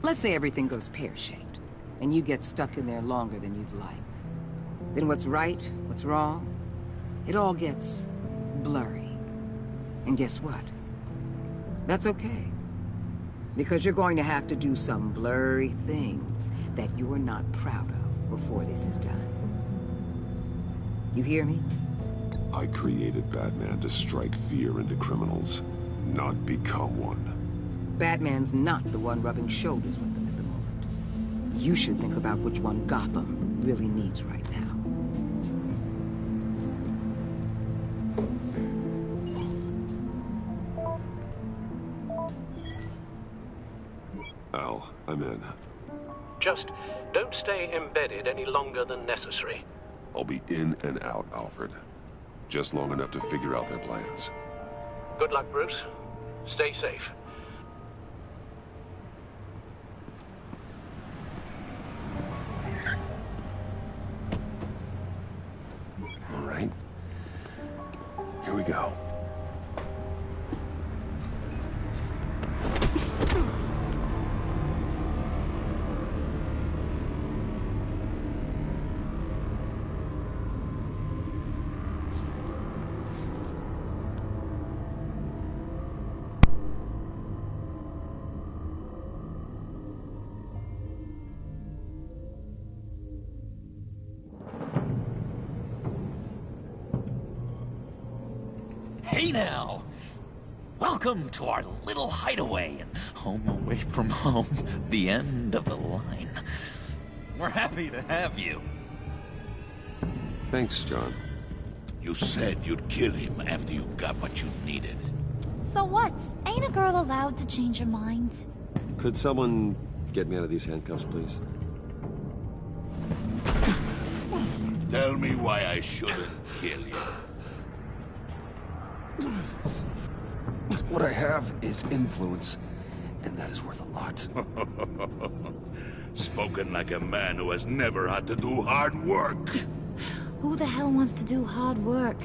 Let's say everything goes pear-shaped, and you get stuck in there longer than you'd like. Then what's right, what's wrong, it all gets blurry. And guess what? That's okay. Because you're going to have to do some blurry things that you're not proud of before this is done. You hear me? I created Batman to strike fear into criminals, not become one. Batman's not the one rubbing shoulders with them at the moment. You should think about which one Gotham really needs right now. Al, I'm in. Just don't stay embedded any longer than necessary. I'll be in and out, Alfred. Just long enough to figure out their plans. Good luck, Bruce. Stay safe. All right. Here we go. Hey now! Welcome to our little hideaway and home away from home, the end of the line. We're happy to have you. Thanks, John. You said you'd kill him after you got what you needed. So what? Ain't a girl allowed to change her mind? Could someone get me out of these handcuffs, please? Tell me why I shouldn't kill you. What I have is influence, and that is worth a lot. Spoken like a man who has never had to do hard work. Who the hell wants to do hard work?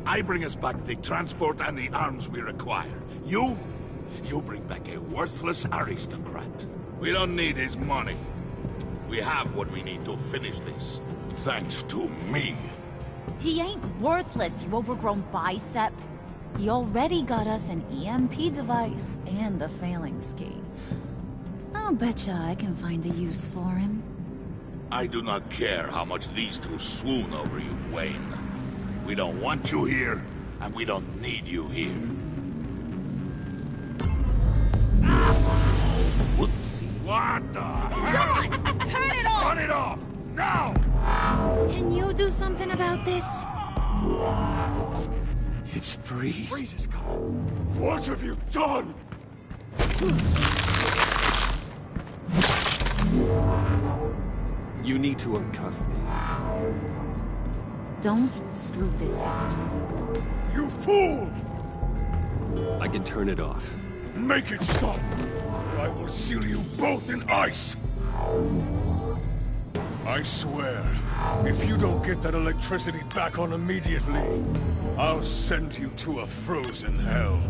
I bring us back the transport and the arms we require. You bring back a worthless aristocrat. We don't need his money. We have what we need to finish this. Thanks to me. He ain't worthless, you overgrown bicep. He already got us an EMP device and the phalanx key. I'll betcha I can find a use for him. I do not care how much these two swoon over you, Wayne. We don't want you here, and we don't need you here. Whoopsie. What the John! Turn it off! Turn it off! Now! Can you do something about this? It's Freeze. Freeze is gone. What have you done? You need to uncuff me. Don't screw this up. You fool! I can turn it off. Make it stop, or I will seal you both in ice! I swear, if you don't get that electricity back on immediately, I'll send you to a frozen hell.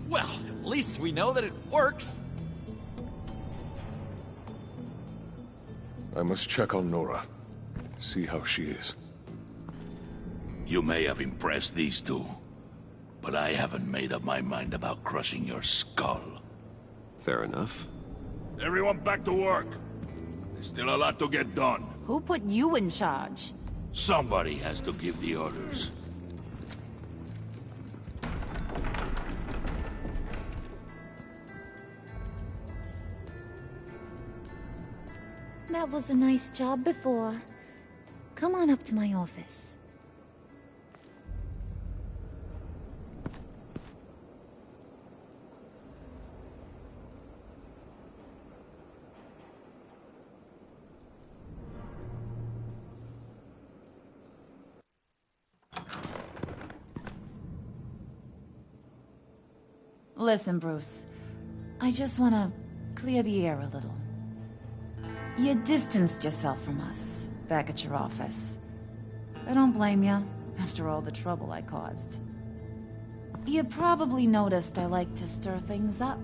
Well, at least we know that it works. I must check on Nora. See how she is. You may have impressed these two, but I haven't made up my mind about crushing your skull. Fair enough. Everyone back to work. There's still a lot to get done. Who put you in charge? Somebody has to give the orders. That was a nice job before. Come on up to my office. Listen, Bruce. I just want to clear the air a little. You distanced yourself from us, back at your office. I don't blame you, after all the trouble I caused. You probably noticed I like to stir things up.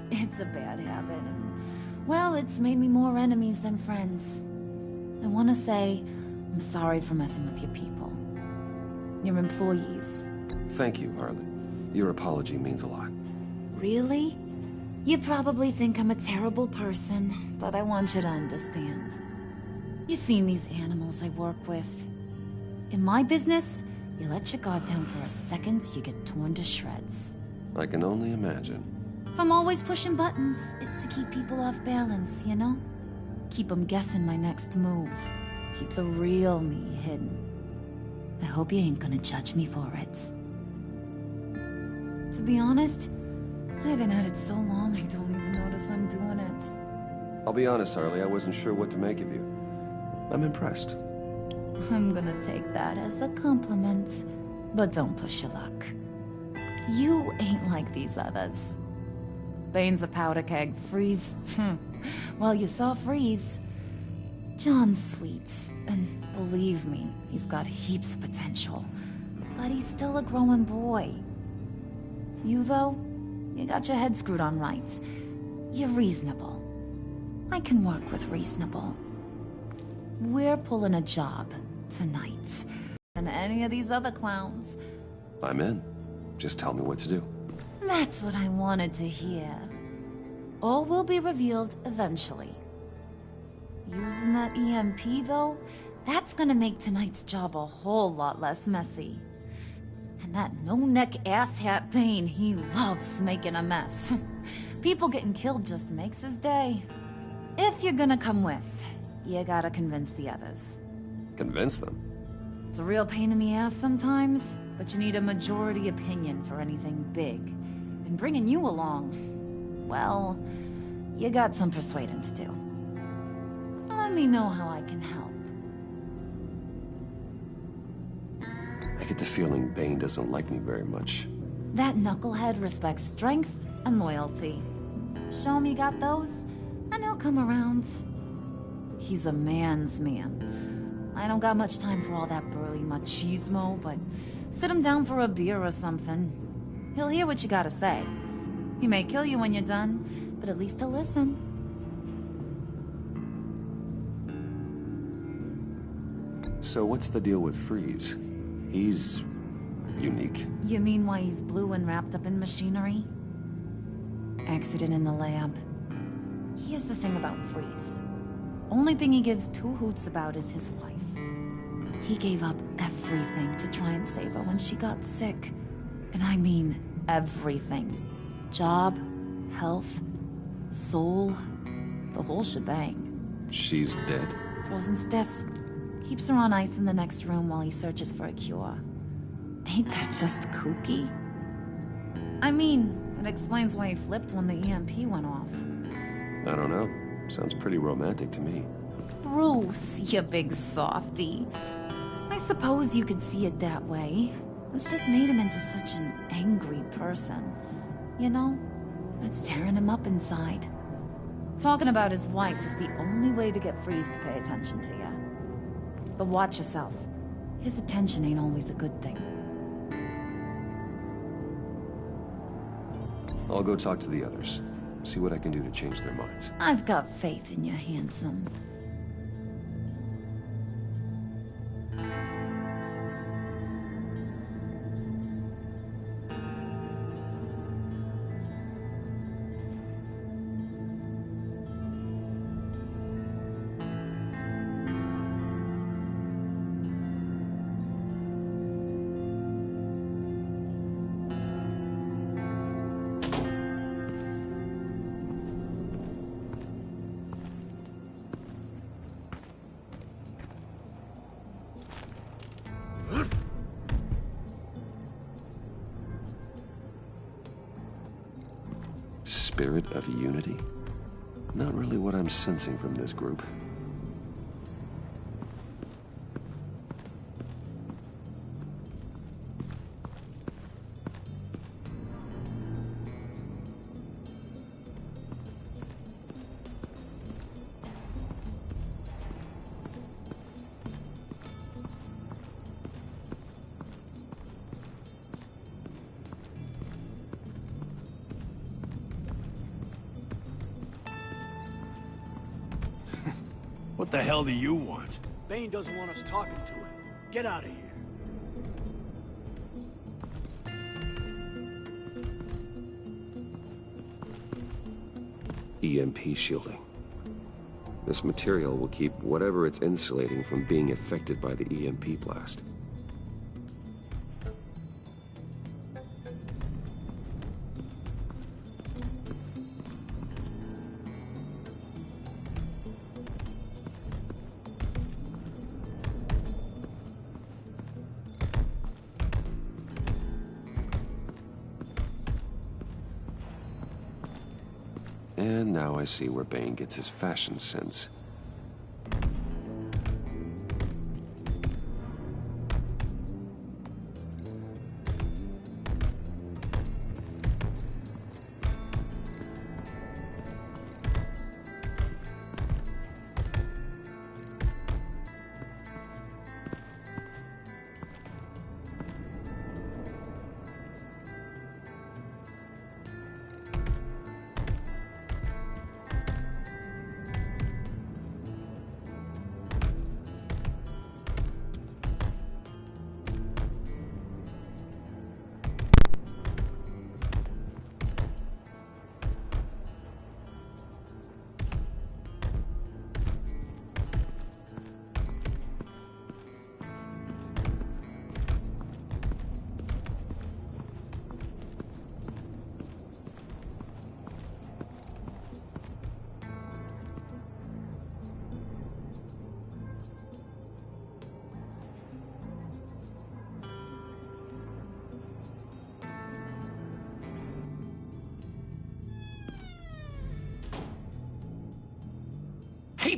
It's a bad habit, and, well, it's made me more enemies than friends. I want to say, I'm sorry for messing with your people. Your employees. Thank you, Harley. Your apology means a lot. Really? You probably think I'm a terrible person, but I want you to understand. You've seen these animals I work with. In my business, you let your guard down for a second, you get torn to shreds. I can only imagine. If I'm always pushing buttons, it's to keep people off balance, you know? Keep them guessing my next move. Keep the real me hidden. I hope you ain't gonna judge me for it. To be honest, I've been at it so long I don't even notice I'm doing it. I'll be honest, Harley, I wasn't sure what to make of you. I'm impressed. I'm gonna take that as a compliment, but don't push your luck. You ain't like these others. Bane's a powder keg, Freeze. Well, you saw Freeze. John's sweet, and believe me, he's got heaps of potential. But he's still a growing boy. You, though, you got your head screwed on right. You're reasonable. I can work with reasonable. We're pulling a job tonight. And any of these other clowns. I'm in. Just tell me what to do. That's what I wanted to hear. All will be revealed eventually. Using that EMP, though, that's gonna make tonight's job a whole lot less messy. And that no-neck asshat Bane, he loves making a mess. People getting killed just makes his day. If you're gonna come with, you gotta convince the others. Convince them? It's a real pain in the ass sometimes, but you need a majority opinion for anything big. And bringing you along, well, you got some persuading to do. Let me know how I can help. I get the feeling Bane doesn't like me very much. That knucklehead respects strength and loyalty. Show him you got those, and he'll come around. He's a man's man. I don't got much time for all that burly machismo, but sit him down for a beer or something. He'll hear what you gotta say. He may kill you when you're done, but at least he'll listen. So what's the deal with Freeze? He's unique. You mean why he's blue and wrapped up in machinery? Accident in the lab. Here's the thing about Freeze. Only thing he gives two hoots about is his wife. He gave up everything to try and save her when she got sick. And I mean everything. Job, health, soul, the whole shebang. She's dead? Frozen stiff. Keeps her on ice in the next room while he searches for a cure. Ain't that just kooky? I mean, it explains why he flipped when the EMP went off. I don't know. Sounds pretty romantic to me. Bruce, you big softy. I suppose you could see it that way. It's just made him into such an angry person. You know, it's tearing him up inside. Talking about his wife is the only way to get Freeze to pay attention to you. But watch yourself. His attention ain't always a good thing. I'll go talk to the others. See what I can do to change their minds. I've got faith in you, handsome. Spirit of unity? Not really what I'm sensing from this group. What the hell do you want? Bane doesn't want us talking to him. Get out of here. EMP shielding. This material will keep whatever it's insulating from being affected by the EMP blast. And now I see where Bane gets his fashion sense.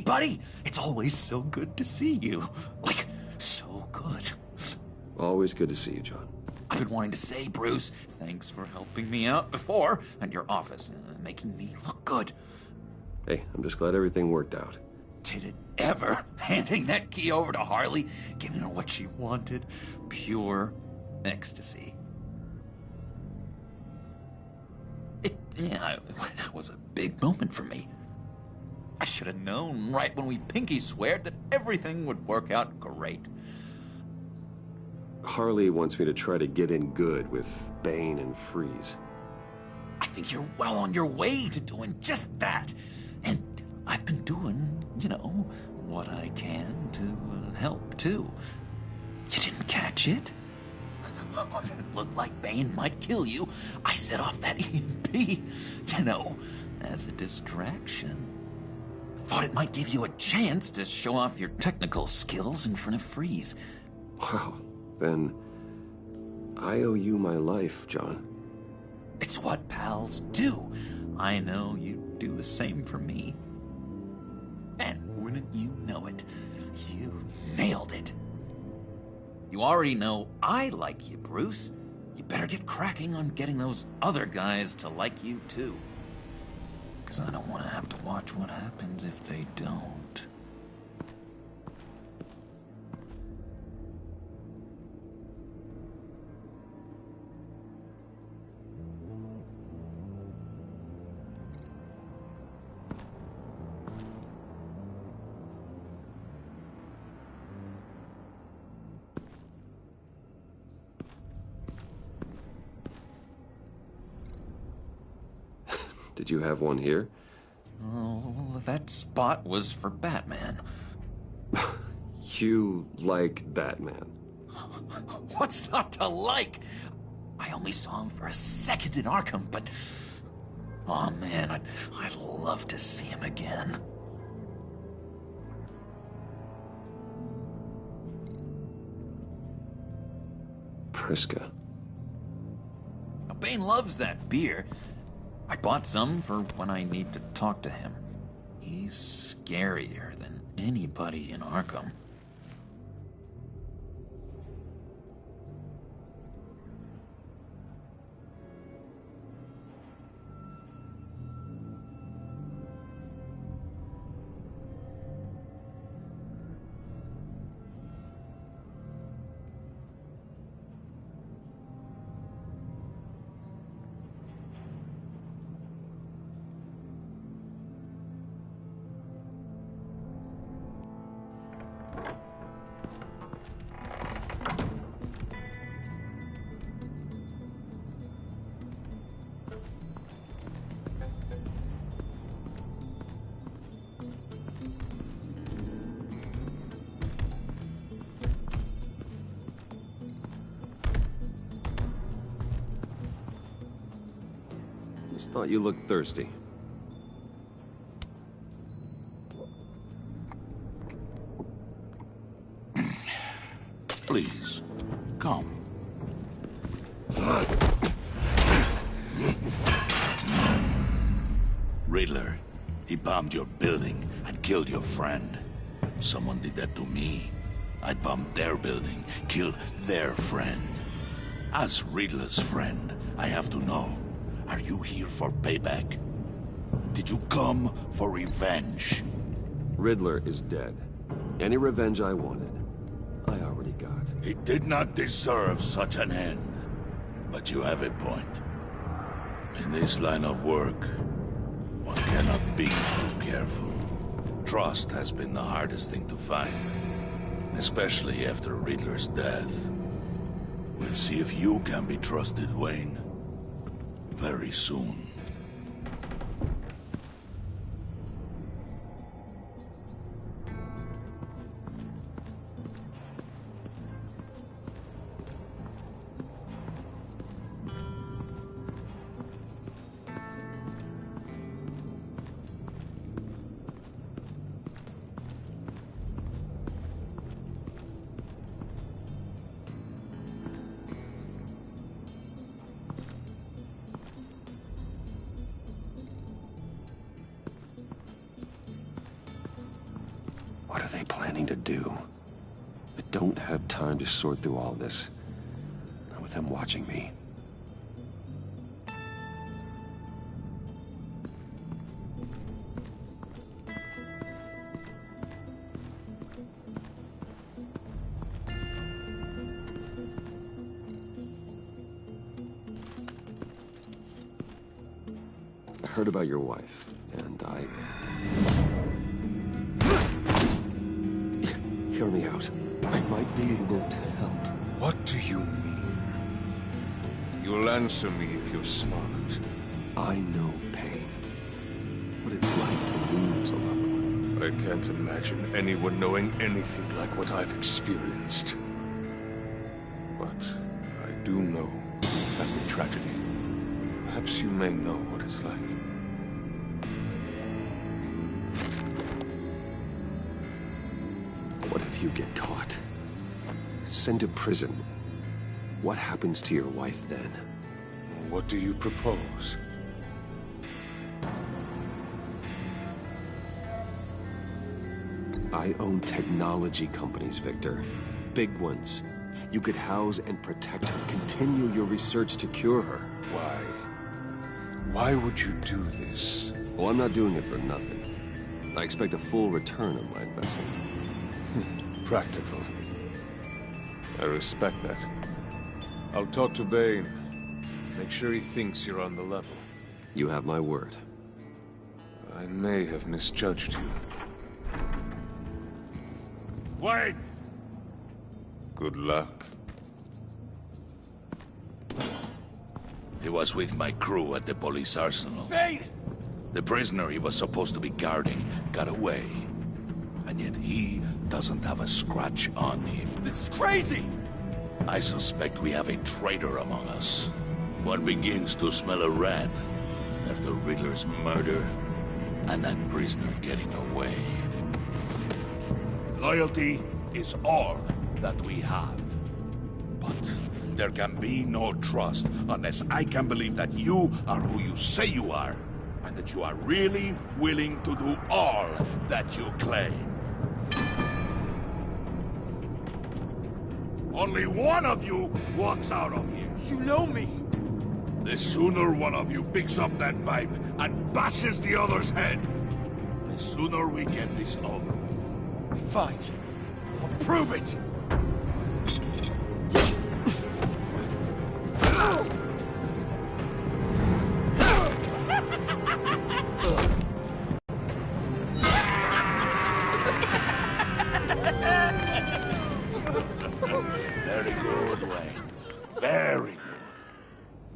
buddy. It's always so good to see you. Like, so good. Always good to see you, John. I've been wanting to say, Bruce, thanks for helping me out before at your office, making me look good. Hey, I'm just glad everything worked out. Did it ever? Handing that key over to Harley, giving her what she wanted. Pure ecstasy. It was a big moment for me. I should have known right when we pinky sweared that everything would work out great. Harley wants me to try to get in good with Bane and Freeze. I think you're well on your way to doing just that. And I've been doing, what I can to help, too. You didn't catch it? When it looked like Bane might kill you, I set off that EMP, as a distraction. Thought it might give you a chance to show off your technical skills in front of Freeze. Wow, then I owe you my life, John. It's what pals do. I know you'd do the same for me. And wouldn't you know it, you nailed it. You already know I like you, Bruce. You better get cracking on getting those other guys to like you, too. Because I don't want to have to watch what happens if they don't. Did you have one here? Oh, that spot was for Batman. You like Batman? What's not to like? I only saw him for a second in Arkham, but... oh man, I'd love to see him again. Priska. Now, Bane loves that beer. I bought some for when I need to talk to him. He's scarier than anybody in Arkham. Just thought you looked thirsty. Please, come. Riddler, he bombed your building and killed your friend. Someone did that to me. I'd bomb their building, kill their friend. As Riddler's friend, I have to know, are you here for payback? Did you come for revenge? Riddler is dead. Any revenge I wanted, I already got. He did not deserve such an end. But you have a point. In this line of work, one cannot be too careful. Trust has been the hardest thing to find, especially after Riddler's death. We'll see if you can be trusted, Wayne. Very soon. What are they planning to do? I don't have time to sort through all this. Not with them watching me. I heard about your wife, and Hear me out. I might be able to help. What do you mean? You'll answer me if you're smart. I know pain. What it's like to lose a loved one. I can't imagine anyone knowing anything like what I've experienced. But I do know family tragedy. Perhaps you may know what it's like. What if you get caught? Sent to prison. What happens to your wife then? What do you propose? I own technology companies, Victor. Big ones. You could house and protect her. Continue your research to cure her. Why? Why would you do this? Well, I'm not doing it for nothing. I expect a full return on my investment. Practical. I respect that. I'll talk to Bane. Make sure he thinks you're on the level. You have my word. I may have misjudged you. Wait! Good luck. He was with my crew at the police arsenal. Bane! The prisoner he was supposed to be guarding got away. And yet he doesn't have a scratch on him. This is crazy! I suspect we have a traitor among us. One begins to smell a rat after Riddler's murder and that prisoner getting away. Loyalty is all that we have. But there can be no trust unless I can believe that you are who you say you are, and that you are really willing to do all that you claim. Only one of you walks out of here. You know me! The sooner one of you picks up that pipe and bashes the other's head, the sooner we get this over with. Fine. I'll prove it! Very good, Wayne. Very good.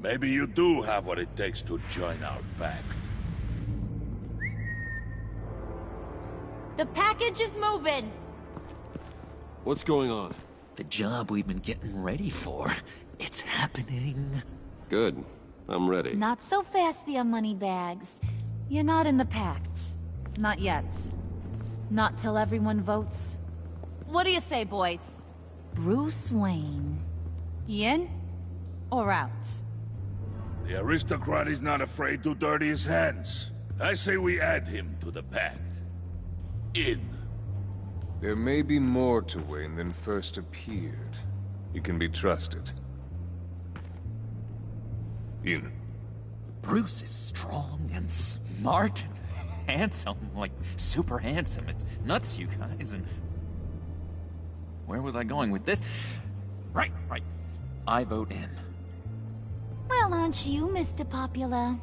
Maybe you do have what it takes to join our pact. The package is moving! What's going on? The job we've been getting ready for. It's happening. Good. I'm ready. Not so fast, the Moneybags. You're not in the pact. Not yet. Not till everyone votes. What do you say, boys? Bruce Wayne. In or out? The aristocrat is not afraid to dirty his hands. I say we add him to the pact. In. There may be more to Wayne than first appeared. You can be trusted. In. Bruce is strong and smart and handsome, like super handsome. It's nuts, you guys, and... Where was I going with this? Right. I vote in. Well, aren't you, Mr. Popular?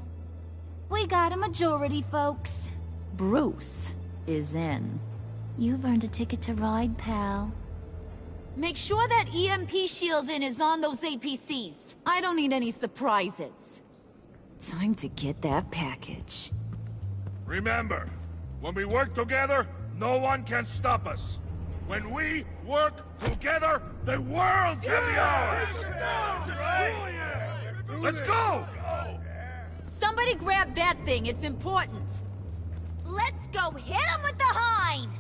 We got a majority, folks. Bruce is in. You've earned a ticket to ride, pal. Make sure that EMP shielding is on those APCs. I don't need any surprises. Time to get that package. Remember, when we work together, no one can stop us. When we work together, the world can be ours! Let's go! Somebody grab that thing, it's important. Let's go hit him with the hind!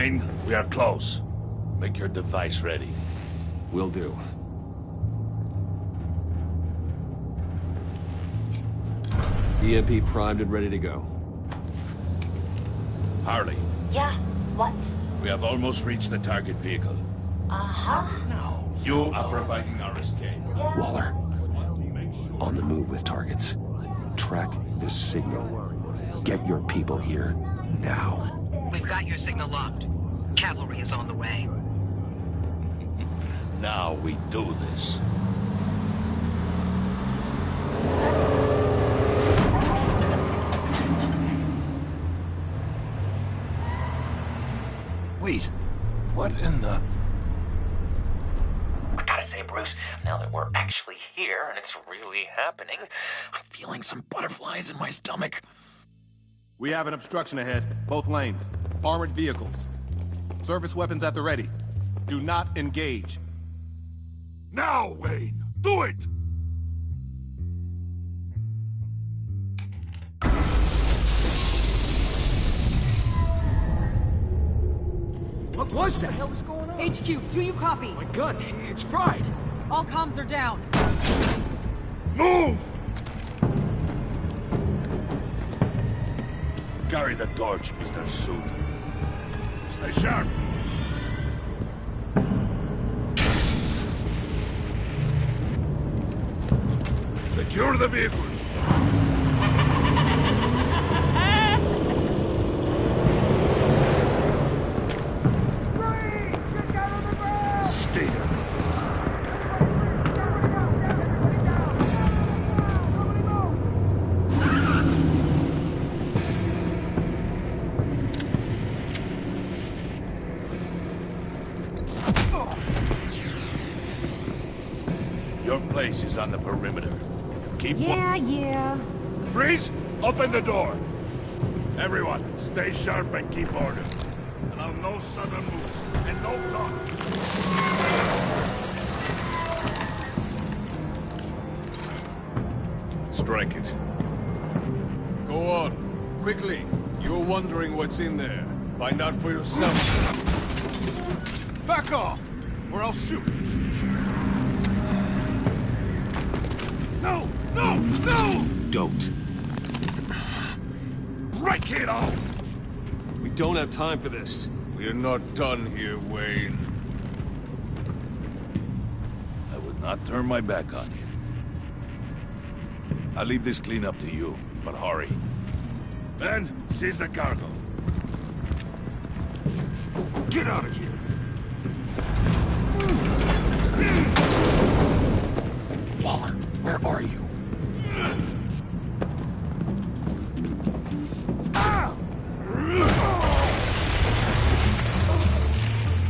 Wayne, we are close. Make your device ready. Will do. EMP primed and ready to go. Harley, Yeah, what? we have almost reached the target vehicle. Uh-huh. Now, you are providing our escape. Waller, on the move with targets. Track the signal. Get your people here now. We've got your signal locked. Cavalry is on the way. Now we do this. Wait, what in the... I gotta say, Bruce, now that we're actually here and it's really happening, I'm feeling some butterflies in my stomach. We have an obstruction ahead, both lanes. Armored vehicles. Service weapons at the ready. Do not engage. Now, Wayne! Do it! What was that? What the hell is going on? HQ, do you copy? My gun, it's fried. All comms are down. Move! Carry the torch, Mr. Suit. Stay sharp. Secure the vehicle. Stay down. Your place is on the perimeter. You keep Yeah. Freeze! Open the door! Everyone, stay sharp and keep order. Allow no sudden moves, and no talk. Strike it. Go on. Quickly. You're wondering what's in there. Find out for yourself. Back off, or I'll shoot. No! No! No! Don't. Break it off! We don't have time for this. We're not done here, Wayne. I would not turn my back on you. I'll leave this cleanup to you, but hurry. Ben, seize the cargo. Get out of here! Waller, where are you?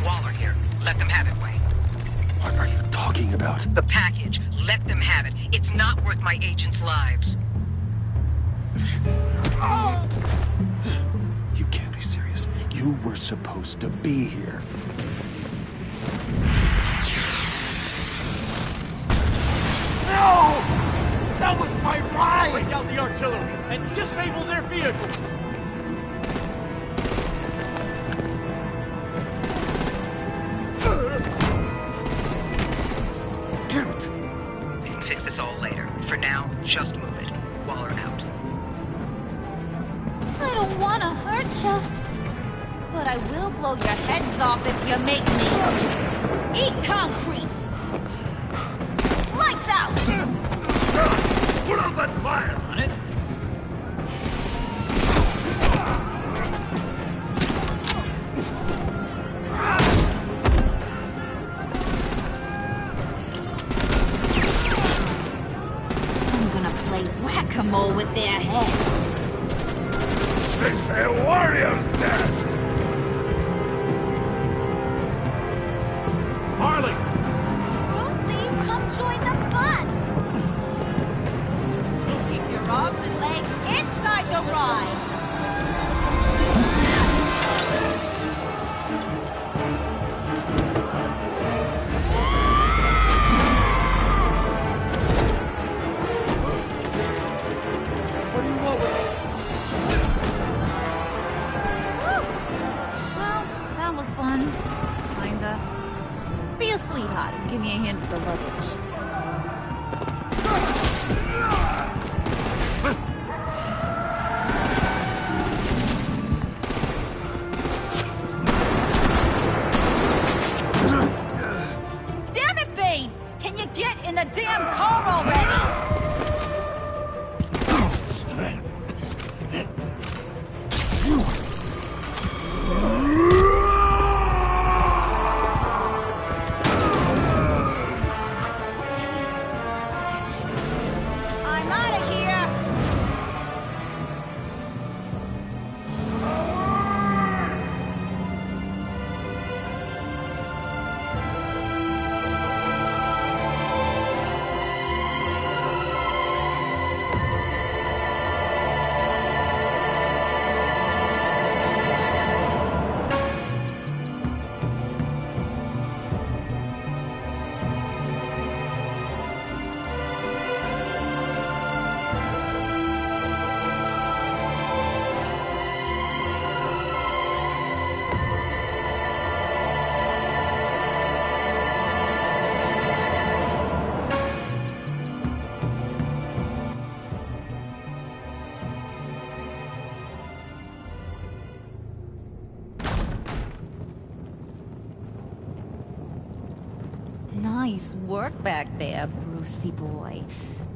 Waller here. Let them have it, Wayne. What are you talking about? The package. Let them have it. It's not worth my agents' lives. You can't be serious. You were supposed to be here. No! That was my ride! Break out the artillery and disable their vehicles! Damn it! We can fix this all later. For now, just move it. Waller out. I don't want to hurt you, but I will blow your heads off if you make me. Eat concrete! Lights out! Put out that fire! On it. I'm gonna play whack-a-mole with their heads. They say warrior's death! Harley! Lucy, come join the fun! Keep your arms and legs inside the ride! What do you want with us? Woo! sweetheart, and give me a hand with the luggage. Damn it, Bane! Can you get in the damn car already? I'm out of here! Nice work back there, Brucey boy.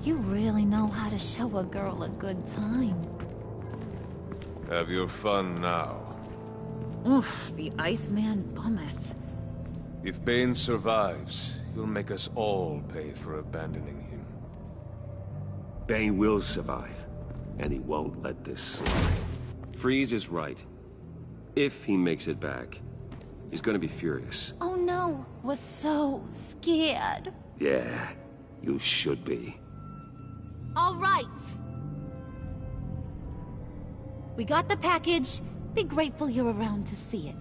You really know how to show a girl a good time. Have your fun now. Oof, the Iceman bummeth. If Bane survives, he'll make us all pay for abandoning him. Bane will survive, and he won't let this slide. Freeze is right. If he makes it back, he's gonna be furious. Oh no, we're so scared. Yeah, you should be. All right. We got the package. Be grateful you're around to see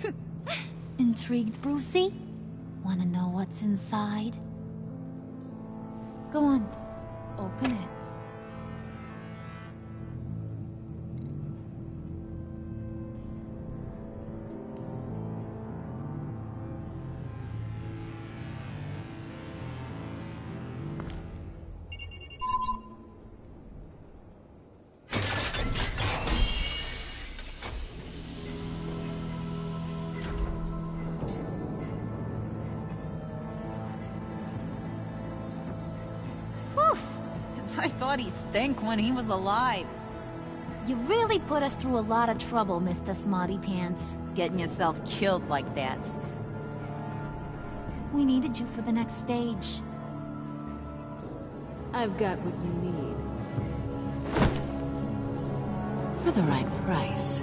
it. Intrigued, Brucey? Wanna know what's inside? Go on, open it. I thought he stank when he was alive. You really put us through a lot of trouble, Mr. Smarty Pants. Getting yourself killed like that. We needed you for the next stage. I've got what you need. For the right price.